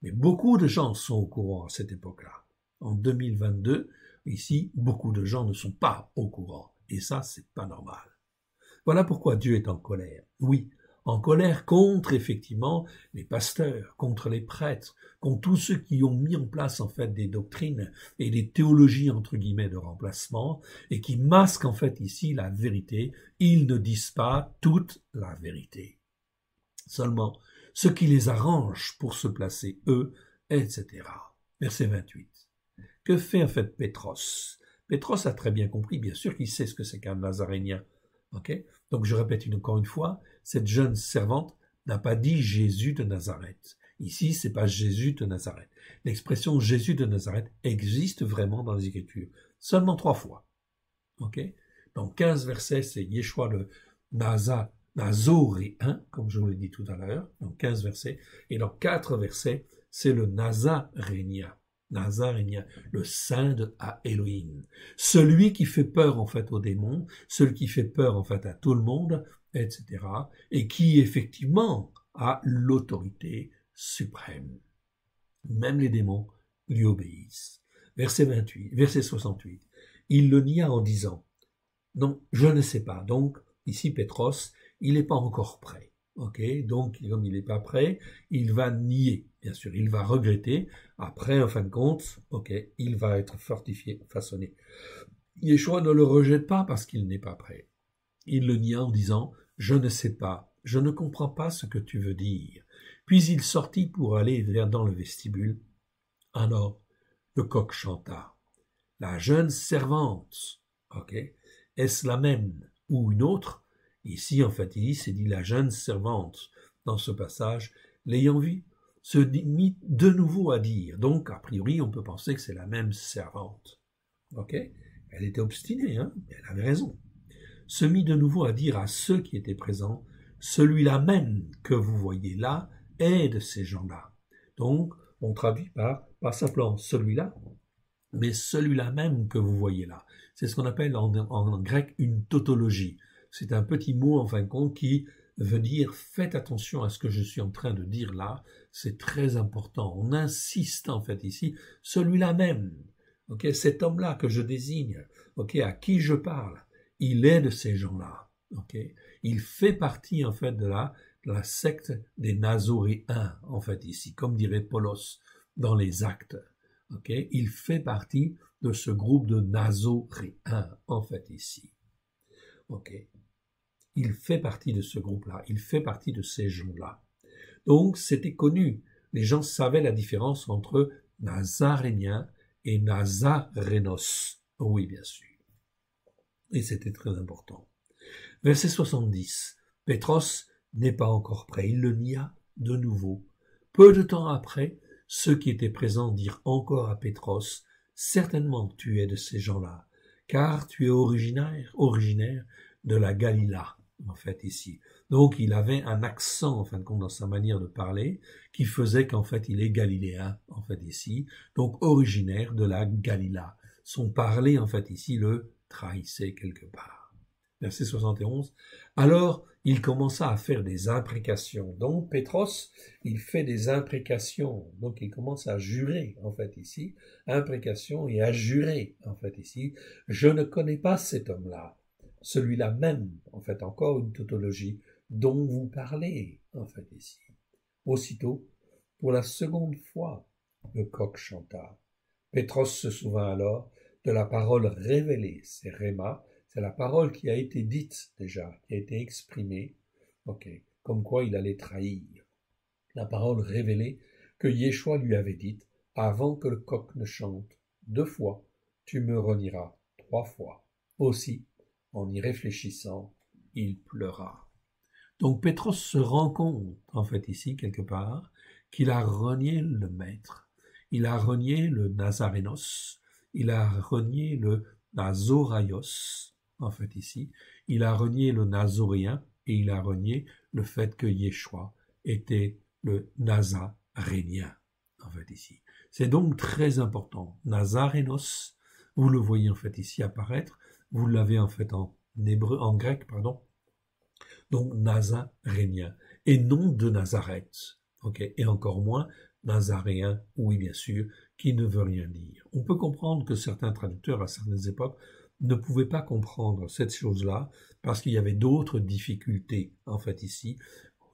Mais beaucoup de gens sont au courant à cette époque-là. En 2022, ici, beaucoup de gens ne sont pas au courant. Et ça, c'est pas normal. Voilà pourquoi Dieu est en colère. Oui, en colère contre, effectivement, les pasteurs, contre les prêtres, contre tous ceux qui ont mis en place, en fait, des doctrines et des théologies, entre guillemets, de remplacement, et qui masquent, en fait, ici, la vérité. Ils ne disent pas toute la vérité. Seulement, ce qui les arrange pour se placer, eux, etc. Verset 28. Que fait, en fait, Pétros? Pétros a très bien compris, bien sûr qu'il sait ce que c'est qu'un Nazarénien. Donc, je répète encore une fois, cette jeune servante n'a pas dit Jésus de Nazareth. Ici, c'est pas Jésus de Nazareth. L'expression Jésus de Nazareth existe vraiment dans les Écritures. Seulement 3 fois. Dans 15 versets, c'est Yeshua le Nazoréen, comme je vous l'ai dit tout à l'heure, dans 15 versets. Et dans 4 versets, c'est le Nazarénien. Nazarénien, le Saint de Elohim, celui qui fait peur en fait aux démons, celui qui fait peur en fait à tout le monde, etc., et qui effectivement a l'autorité suprême. Même les démons lui obéissent. Verset 68. il le nia en disant « Non, je ne sais pas. » Donc, ici, Pétros, il n'est pas encore prêt. Donc, comme il n'est pas prêt, il va nier, bien sûr, il va regretter. Après, en fin de compte, il va être fortifié, façonné. Yeshua ne le rejette pas parce qu'il n'est pas prêt. Il le nia en disant « Je ne sais pas, je ne comprends pas ce que tu veux dire. » Puis il sortit pour aller dans le vestibule. Alors, le coq chanta. La jeune servante, est-ce la même ou une autre? Ici, en fait, il s'est dit la jeune servante, dans ce passage, l'ayant vu, se mit de nouveau à dire. Donc, a priori, on peut penser que c'est la même servante. Elle était obstinée, elle avait raison. Se mit de nouveau à dire à ceux qui étaient présents, celui-là même que vous voyez là est de ces gens-là. Donc, on traduit pas simplement celui-là, mais celui-là même que vous voyez là. C'est ce qu'on appelle en grec une tautologie. C'est un petit mot, en fin de compte, qui veut dire « faites attention à ce que je suis en train de dire là ». C'est très important. On insiste, en fait, ici, celui-là même. Cet homme-là que je désigne, à qui je parle, il est de ces gens-là. Il fait partie, en fait, de la secte des Nazoréens, en fait, ici, comme dirait Paulos dans les Actes. Il fait partie de ce groupe de Nazoréens, en fait, ici. Il fait partie de ce groupe-là, il fait partie de ces gens-là. Donc, c'était connu. Les gens savaient la différence entre Nazaréniens et Nazarénos. Oui, bien sûr. Et c'était très important. Verset 70. Pétros n'est pas encore prêt. Il le nia de nouveau. Peu de temps après, ceux qui étaient présents dirent encore à Pétros, « Certainement tu es de ces gens-là, car tu es originaire de la Galilée. » En fait, ici. Donc, il avait un accent, en fin de compte, dans sa manière de parler, qui faisait qu'en fait, il est galiléen, en fait, ici. Donc, originaire de la Galilée. Son parler, en fait, ici, le trahissait quelque part. Verset 71. Alors, il commença à faire des imprécations. Donc, Pétros, il fait des imprécations. Donc, il commence à jurer, en fait, ici. Imprécation et à jurer, en fait, ici. Je ne connais pas cet homme-là. Celui-là même, en fait, encore une tautologie, dont vous parlez, en fait, ici. Aussitôt, pour la seconde fois, le coq chanta. Pétros se souvint alors de la parole révélée, c'est Réma, c'est la parole qui a été dite déjà, qui a été exprimée, comme quoi il allait trahir. La parole révélée que Yeshua lui avait dite, avant que le coq ne chante, 2 fois, tu me renieras 3 fois. Aussi, en y réfléchissant, il pleura. Donc Pétros se rend compte, en fait ici, quelque part, qu'il a renié le maître, il a renié le Nazarénos, il a renié le Nazoraios, en fait ici, il a renié le Nazoréen et il a renié le fait que Yeshua était le Nazarénien, en fait ici. C'est donc très important. Nazarénos, vous le voyez en fait ici apparaître, vous l'avez en fait en hébreu, en grec, pardon. Donc Nazarénien, et non de Nazareth, et encore moins Nazaréen, oui bien sûr, qui ne veut rien dire. On peut comprendre que certains traducteurs à certaines époques ne pouvaient pas comprendre cette chose-là, parce qu'il y avait d'autres difficultés, en fait ici,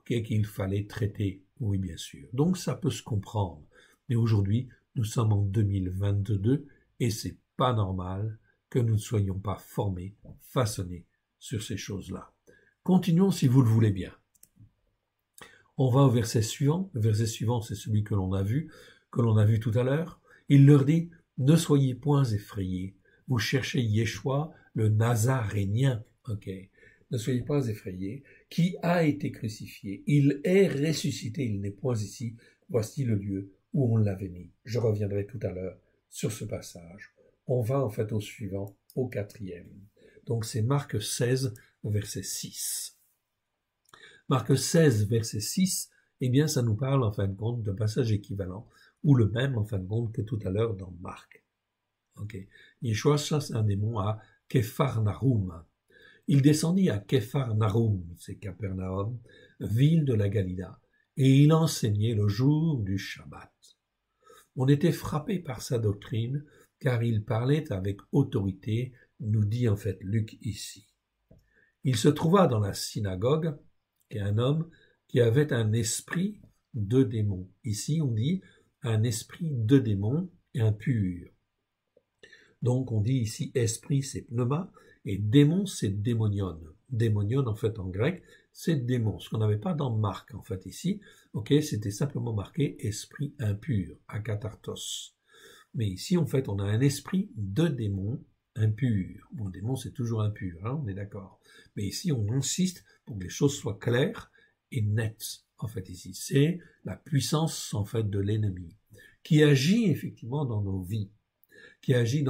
qu'il fallait traiter, oui bien sûr. Donc ça peut se comprendre, mais aujourd'hui, nous sommes en 2022, et c'est pas normal que nous ne soyons pas formés, façonnés sur ces choses-là. Continuons si vous le voulez bien. On va au verset suivant. Le verset suivant, c'est celui que l'on a vu tout à l'heure. Il leur dit, ne soyez point effrayés. Vous cherchez Yeshua, le Nazarénien. Ne soyez pas effrayés. Qui a été crucifié. Il est ressuscité. Il n'est point ici. Voici le lieu où on l'avait mis. Je reviendrai tout à l'heure sur ce passage. On va en fait au suivant, au 4e. Donc c'est Marc 16, verset 6. Marc 16, verset 6, eh bien ça nous parle en fin de compte d'un passage équivalent, ou le même en fin de compte que tout à l'heure dans Marc. Yeshua chasse un démon à Képharnaüm. Il descendit à Képharnaüm, c'est Capernaum, ville de la Galilée, et il enseignait le jour du Shabbat. On était frappé par sa doctrine, car il parlait avec autorité, nous dit en fait Luc ici. Il se trouva dans la synagogue un homme qui avait un esprit de démon. Ici, on dit un esprit de démon impur. Donc, on dit ici esprit, c'est pneuma, et démon, c'est démonion. Démonion, en fait, en grec, c'est démon. Ce qu'on n'avait pas dans Marc, en fait, ici. Ok, c'était simplement marqué esprit impur, akatartos. Mais ici, en fait, on a un esprit de démon impur. Bon, démon, c'est toujours impur, hein, on est d'accord. Mais ici, on insiste pour que les choses soient claires et nettes. En fait, ici, c'est la puissance, en fait, de l'ennemi, qui agit effectivement dans nos vies, qui agit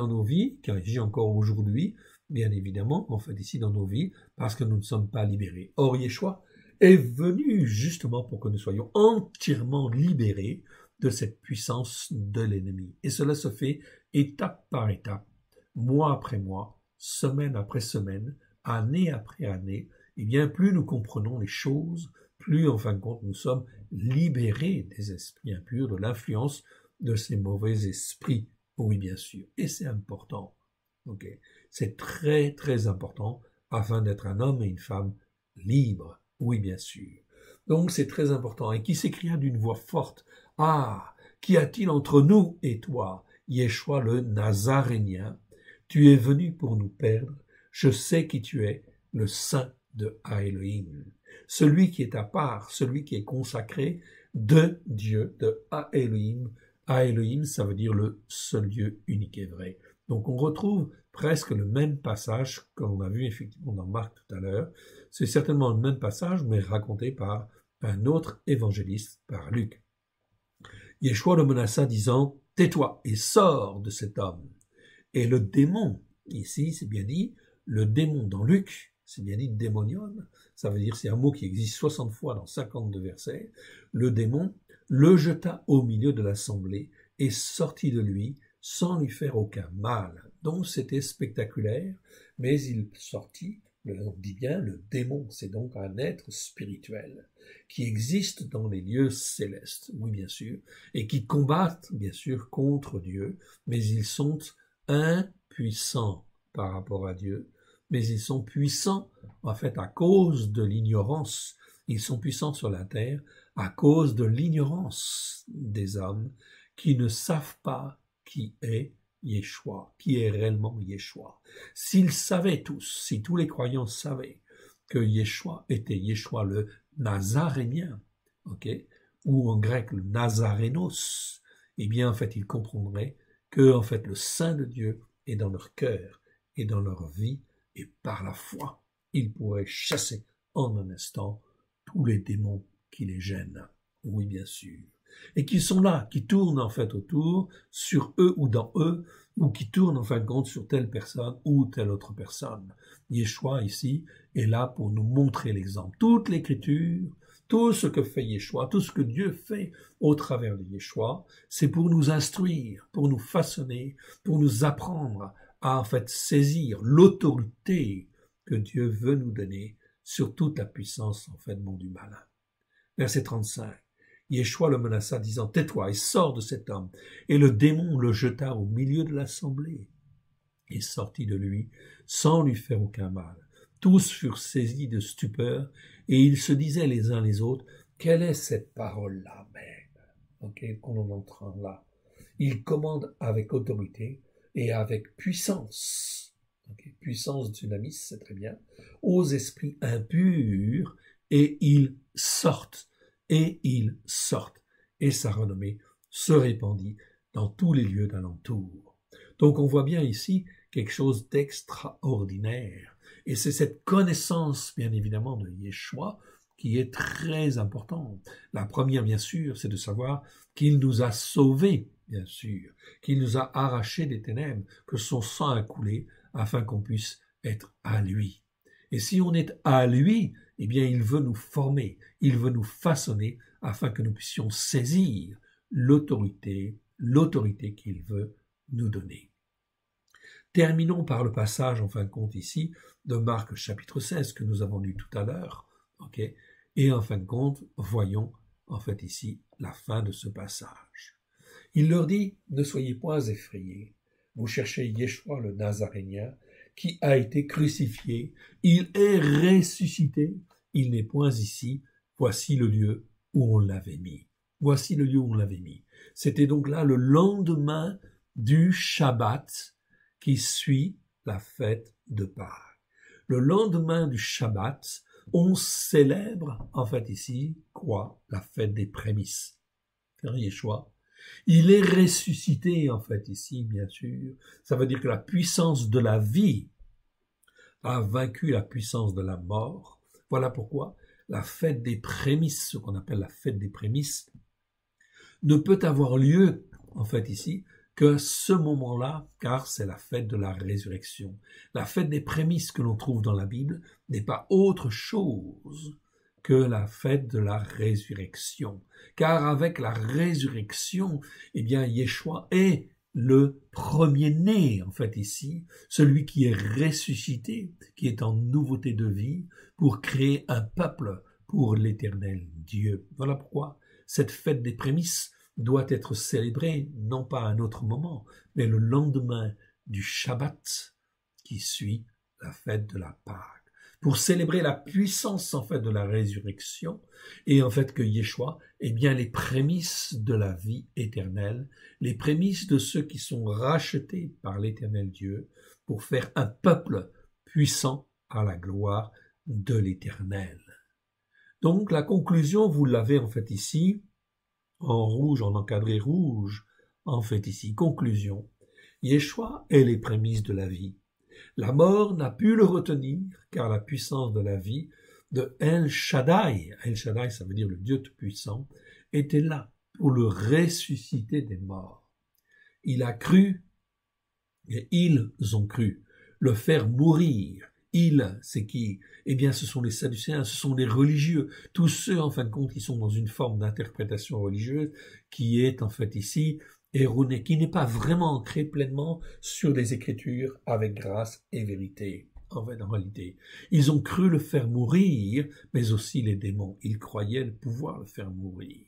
encore aujourd'hui, bien évidemment, en fait, ici, dans nos vies, parce que nous ne sommes pas libérés. Or, Yeshua est venu justement pour que nous soyons entièrement libérés de cette puissance de l'ennemi. Et cela se fait étape par étape, mois après mois, semaine après semaine, année après année. Et bien, plus nous comprenons les choses, plus, en fin de compte, nous sommes libérés des esprits impurs, de l'influence de ces mauvais esprits. Oui, bien sûr. Et c'est important. Okay. C'est très, très important afin d'être un homme et une femme libres. Oui, bien sûr. Donc, c'est très important. Et qui s'écria d'une voix forte, « Ah, qu'y a-t-il entre nous et toi, Yeshua le Nazarénien? Tu es venu pour nous perdre. Je sais qui tu es, le Saint de Elohim. » Celui qui est à part, celui qui est consacré de Dieu, de Elohim. Elohim, ça veut dire le seul Dieu unique et vrai. Donc on retrouve presque le même passage qu'on a vu effectivement dans Marc tout à l'heure. C'est certainement le même passage, mais raconté par un autre évangéliste, par Luc. Yeshua le menaça disant, « Tais-toi et sors de cet homme. » Et le démon, ici c'est bien dit, le démon dans Luc, c'est bien dit démonion, ça veut dire c'est un mot qui existe 60 fois dans 52 versets, le démon le jeta au milieu de l'assemblée et sortit de lui sans lui faire aucun mal. Donc c'était spectaculaire, mais il sortit, on dit bien, le démon, c'est donc un être spirituel qui existe dans les lieux célestes, oui bien sûr, et qui combattent bien sûr contre Dieu, mais ils sont impuissants par rapport à Dieu, mais ils sont puissants en fait à cause de l'ignorance. Ils sont puissants sur la terre à cause de l'ignorance des hommes qui ne savent pas qui est Yeshua, qui est réellement Yeshua. S'ils savaient tous, si tous les croyants savaient que Yeshua était Yeshua le Nazarénien, okay, ou en grec le Nazarénos, eh bien en fait ils comprendraient que en fait le Saint de Dieu est dans leur cœur et dans leur vie, et par la foi, ils pourraient chasser en un instant tous les démons qui les gênent. Oui, bien sûr. Et qui sont là, qui tournent en fait autour, sur eux ou dans eux, ou qui tournent en fin de compte sur telle personne ou telle autre personne. Yeshua ici est là pour nous montrer l'exemple. Toute l'écriture, tout ce que fait Yeshua, tout ce que Dieu fait au travers de Yeshua, c'est pour nous instruire, pour nous façonner, pour nous apprendre à en fait saisir l'autorité que Dieu veut nous donner sur toute la puissance en fait du malin. Verset 35. Yeshua le menaça, disant, « Tais-toi et sors de cet homme. » Et le démon le jeta au milieu de l'assemblée et sortit de lui sans lui faire aucun mal. Tous furent saisis de stupeur et ils se disaient les uns les autres, « Quelle est cette parole-là même qu'on entend là. Il commande avec autorité et avec puissance. Puissance dynamis, c'est très bien. Aux esprits impurs et ils sortent. Et ils sortent, et sa renommée se répandit dans tous les lieux d'alentour. Donc on voit bien ici quelque chose d'extraordinaire, et c'est cette connaissance, bien évidemment, de Yeshua qui est très importante. La première, bien sûr, c'est de savoir qu'il nous a sauvés, bien sûr, qu'il nous a arrachés des ténèbres, que son sang a coulé afin qu'on puisse être à lui. Et si on est à lui, eh bien, il veut nous former, il veut nous façonner afin que nous puissions saisir l'autorité qu'il veut nous donner. Terminons par le passage, en fin de compte, ici, de Marc chapitre 16, que nous avons lu tout à l'heure, et en fin de compte, voyons, en fait, ici, la fin de ce passage. Il leur dit, ne soyez point effrayés, vous cherchez Yeshua le Nazaréen, qui a été crucifié, il est ressuscité, il n'est point ici, voici le lieu où on l'avait mis. Voici le lieu où on l'avait mis. C'était donc là le lendemain du Shabbat qui suit la fête de Pâques. Le lendemain du Shabbat, on célèbre, en fait ici, quoi? La fête des prémices. Yeshua. Il est ressuscité, en fait, ici, bien sûr. Ça veut dire que la puissance de la vie a vaincu la puissance de la mort. Voilà pourquoi la fête des prémices, ce qu'on appelle la fête des prémices, ne peut avoir lieu, en fait, ici, que ce moment-là, car c'est la fête de la résurrection. La fête des prémices que l'on trouve dans la Bible n'est pas autre chose que la fête de la résurrection. Car avec la résurrection, eh bien, Yeshua est le premier-né, en fait, ici, celui qui est ressuscité, qui est en nouveauté de vie, pour créer un peuple pour l'éternel Dieu. Voilà pourquoi cette fête des prémices doit être célébrée, non pas à un autre moment, mais le lendemain du Shabbat qui suit la fête de la Pâque, pour célébrer la puissance, en fait, de la résurrection, et en fait que Yeshua est bien les prémices de la vie éternelle, les prémices de ceux qui sont rachetés par l'éternel Dieu, pour faire un peuple puissant à la gloire de l'éternel. Donc la conclusion, vous l'avez en fait ici, en rouge, en encadré rouge, en fait ici, conclusion. Yeshua est les prémices de la vie. La mort n'a pu le retenir, car la puissance de la vie de El Shaddai, ça veut dire le Dieu Tout-Puissant, était là pour le ressusciter des morts. Il a cru, et ils ont cru, le faire mourir. Il, c'est qui? Eh bien, ce sont les Sadducéens, ce sont les religieux, tous ceux, en fin de compte, qui sont dans une forme d'interprétation religieuse qui est, en fait, ici, erronée, qui n'est pas vraiment ancrée pleinement sur les Écritures avec grâce et vérité. En fait, en réalité, ils ont cru le faire mourir, mais aussi les démons. Ils croyaient le pouvoir le faire mourir.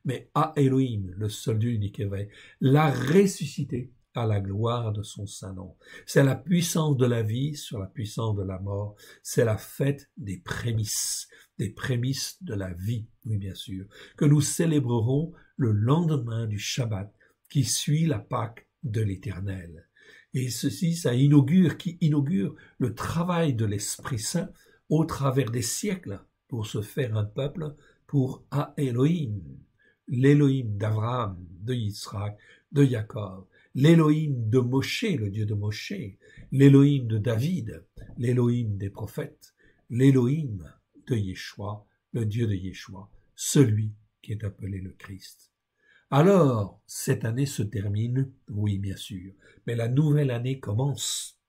Mais à Elohim, le seul Dieu unique et vrai, l'a ressuscité à la gloire de son saint nom. C'est la puissance de la vie sur la puissance de la mort. C'est la fête des prémices de la vie, oui bien sûr, que nous célébrerons le lendemain du Shabbat qui suit la Pâque de l'Éternel. Et ceci, qui inaugure le travail de l'Esprit Saint au travers des siècles pour se faire un peuple pour à Elohim, l'Elohim d'Abraham, de Yitzhak, de Jacob, l'Elohim de Moshe, le Dieu de Moshe, l'Elohim de David, l'Elohim des prophètes, l'Elohim de Yeshua, le Dieu de Yeshua, celui qui est appelé le Christ. Alors, cette année se termine, oui bien sûr, mais la nouvelle année commence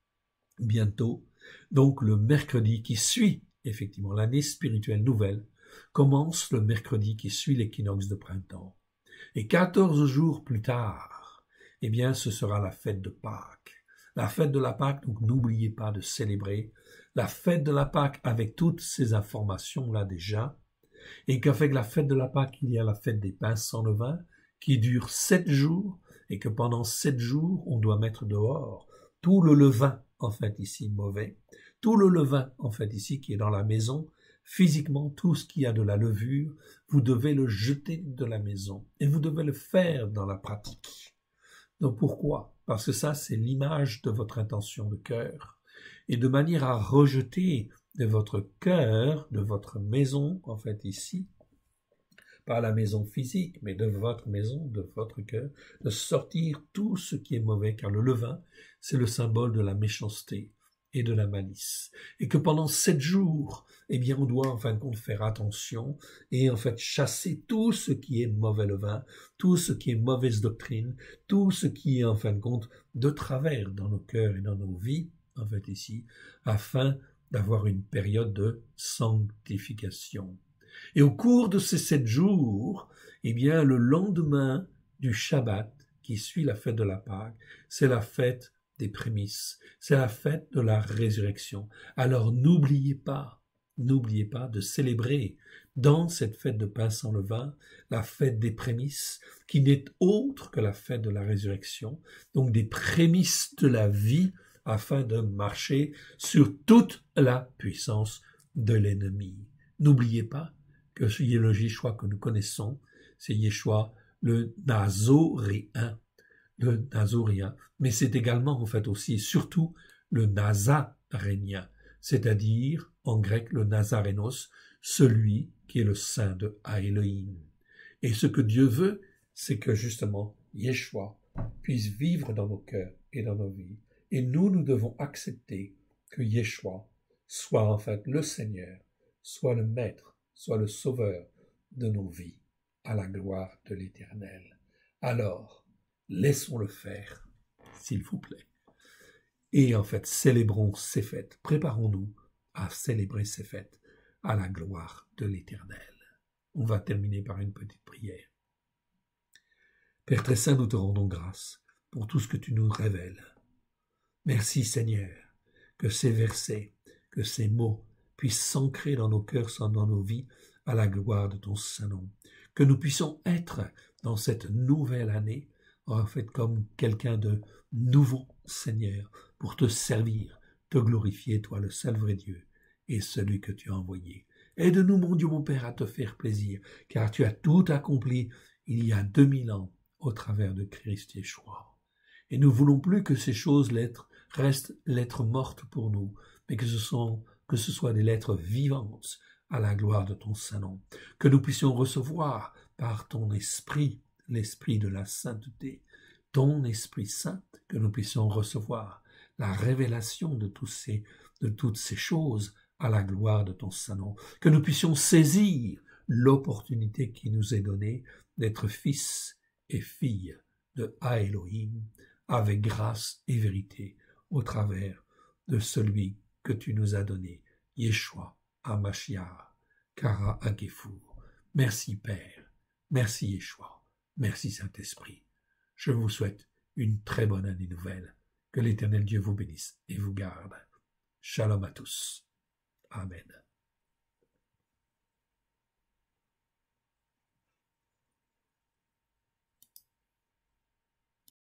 bientôt, donc le mercredi qui suit, effectivement, l'année spirituelle nouvelle, commence le mercredi qui suit l'équinoxe de printemps. Et 14 jours plus tard, eh bien, ce sera la fête de Pâques. La fête de la Pâque, donc n'oubliez pas de célébrer la fête de la Pâque avec toutes ces informations-là déjà, et qu'avec la fête de la Pâque, il y a la fête des pains sans levain, qui dure 7 jours, et que pendant 7 jours, on doit mettre dehors tout le levain, en fait, ici, mauvais, tout le levain, en fait, ici, qui est dans la maison, physiquement, tout ce qui a de la levure, vous devez le jeter de la maison, et vous devez le faire dans la pratique. Donc pourquoi? Parce que ça, c'est l'image de votre intention de cœur, et de manière à rejeter de votre cœur, de votre maison, en fait, ici, pas la maison physique, mais de votre maison, de votre cœur, de sortir tout ce qui est mauvais, car le levain, c'est le symbole de la méchanceté et de la malice. Et que pendant 7 jours, eh bien, on doit, en fin de compte, faire attention et, en fait, chasser tout ce qui est mauvais levain, tout ce qui est mauvaise doctrine, tout ce qui est, en fin de compte, de travers dans nos cœurs et dans nos vies, en fait, ici, afin d'avoir une période de sanctification. Et au cours de ces 7 jours, eh bien, le lendemain du Shabbat, qui suit la fête de la Pâque, c'est la fête des prémices, c'est la fête de la résurrection. Alors n'oubliez pas n'oubliez pas de célébrer dans cette fête de pain sans levain la fête des prémices, qui n'est autre que la fête de la résurrection, donc des prémices de la vie, afin de marcher sur toute la puissance de l'ennemi. N'oubliez pas que le Yeshua que nous connaissons, c'est Yeshua le Nazoréen, mais c'est également en fait aussi et surtout le Nazarénien, c'est-à-dire en grec le Nazarénos, celui qui est le saint de Elohim. Et ce que Dieu veut, c'est que justement Yeshua puisse vivre dans nos cœurs et dans nos vies. Et nous devons accepter que Yeshua soit en fait le Seigneur, soit le Maître, soit le Sauveur de nos vies, à la gloire de l'Éternel. Alors, laissons-le faire, s'il vous plaît. Et en fait, célébrons ces fêtes, préparons-nous à célébrer ces fêtes à la gloire de l'Éternel. On va terminer par une petite prière. Père très saint, nous te rendons grâce pour tout ce que tu nous révèles. Merci Seigneur, que ces versets, que ces mots puissent s'ancrer dans nos cœurs, dans nos vies, à la gloire de ton Saint-Nom. Que nous puissions être dans cette nouvelle année, en fait comme quelqu'un de nouveau, Seigneur, pour te servir, te glorifier, toi le seul vrai Dieu, et celui que tu as envoyé. Aide-nous, mon Dieu, mon Père, à te faire plaisir, car tu as tout accompli il y a 2000 ans au travers de Christ Yeshua. Et nous ne voulons plus que ces choses restent lettres mortes pour nous, mais que ce soit des lettres vivantes à la gloire de ton Saint-Nom, que nous puissions recevoir par ton esprit, l'esprit de la sainteté, ton Esprit Saint, que nous puissions recevoir la révélation de toutes ces choses à la gloire de ton Saint-Nom, que nous puissions saisir l'opportunité qui nous est donnée d'être fils et filles de Elohim, avec grâce et vérité, au travers de celui que tu nous as donné, Yeshua HaMashiach, Kara Hagefour. Merci Père, merci Yeshua, merci Saint-Esprit. Je vous souhaite une très bonne année nouvelle. Que l'Éternel Dieu vous bénisse et vous garde. Shalom à tous. Amen.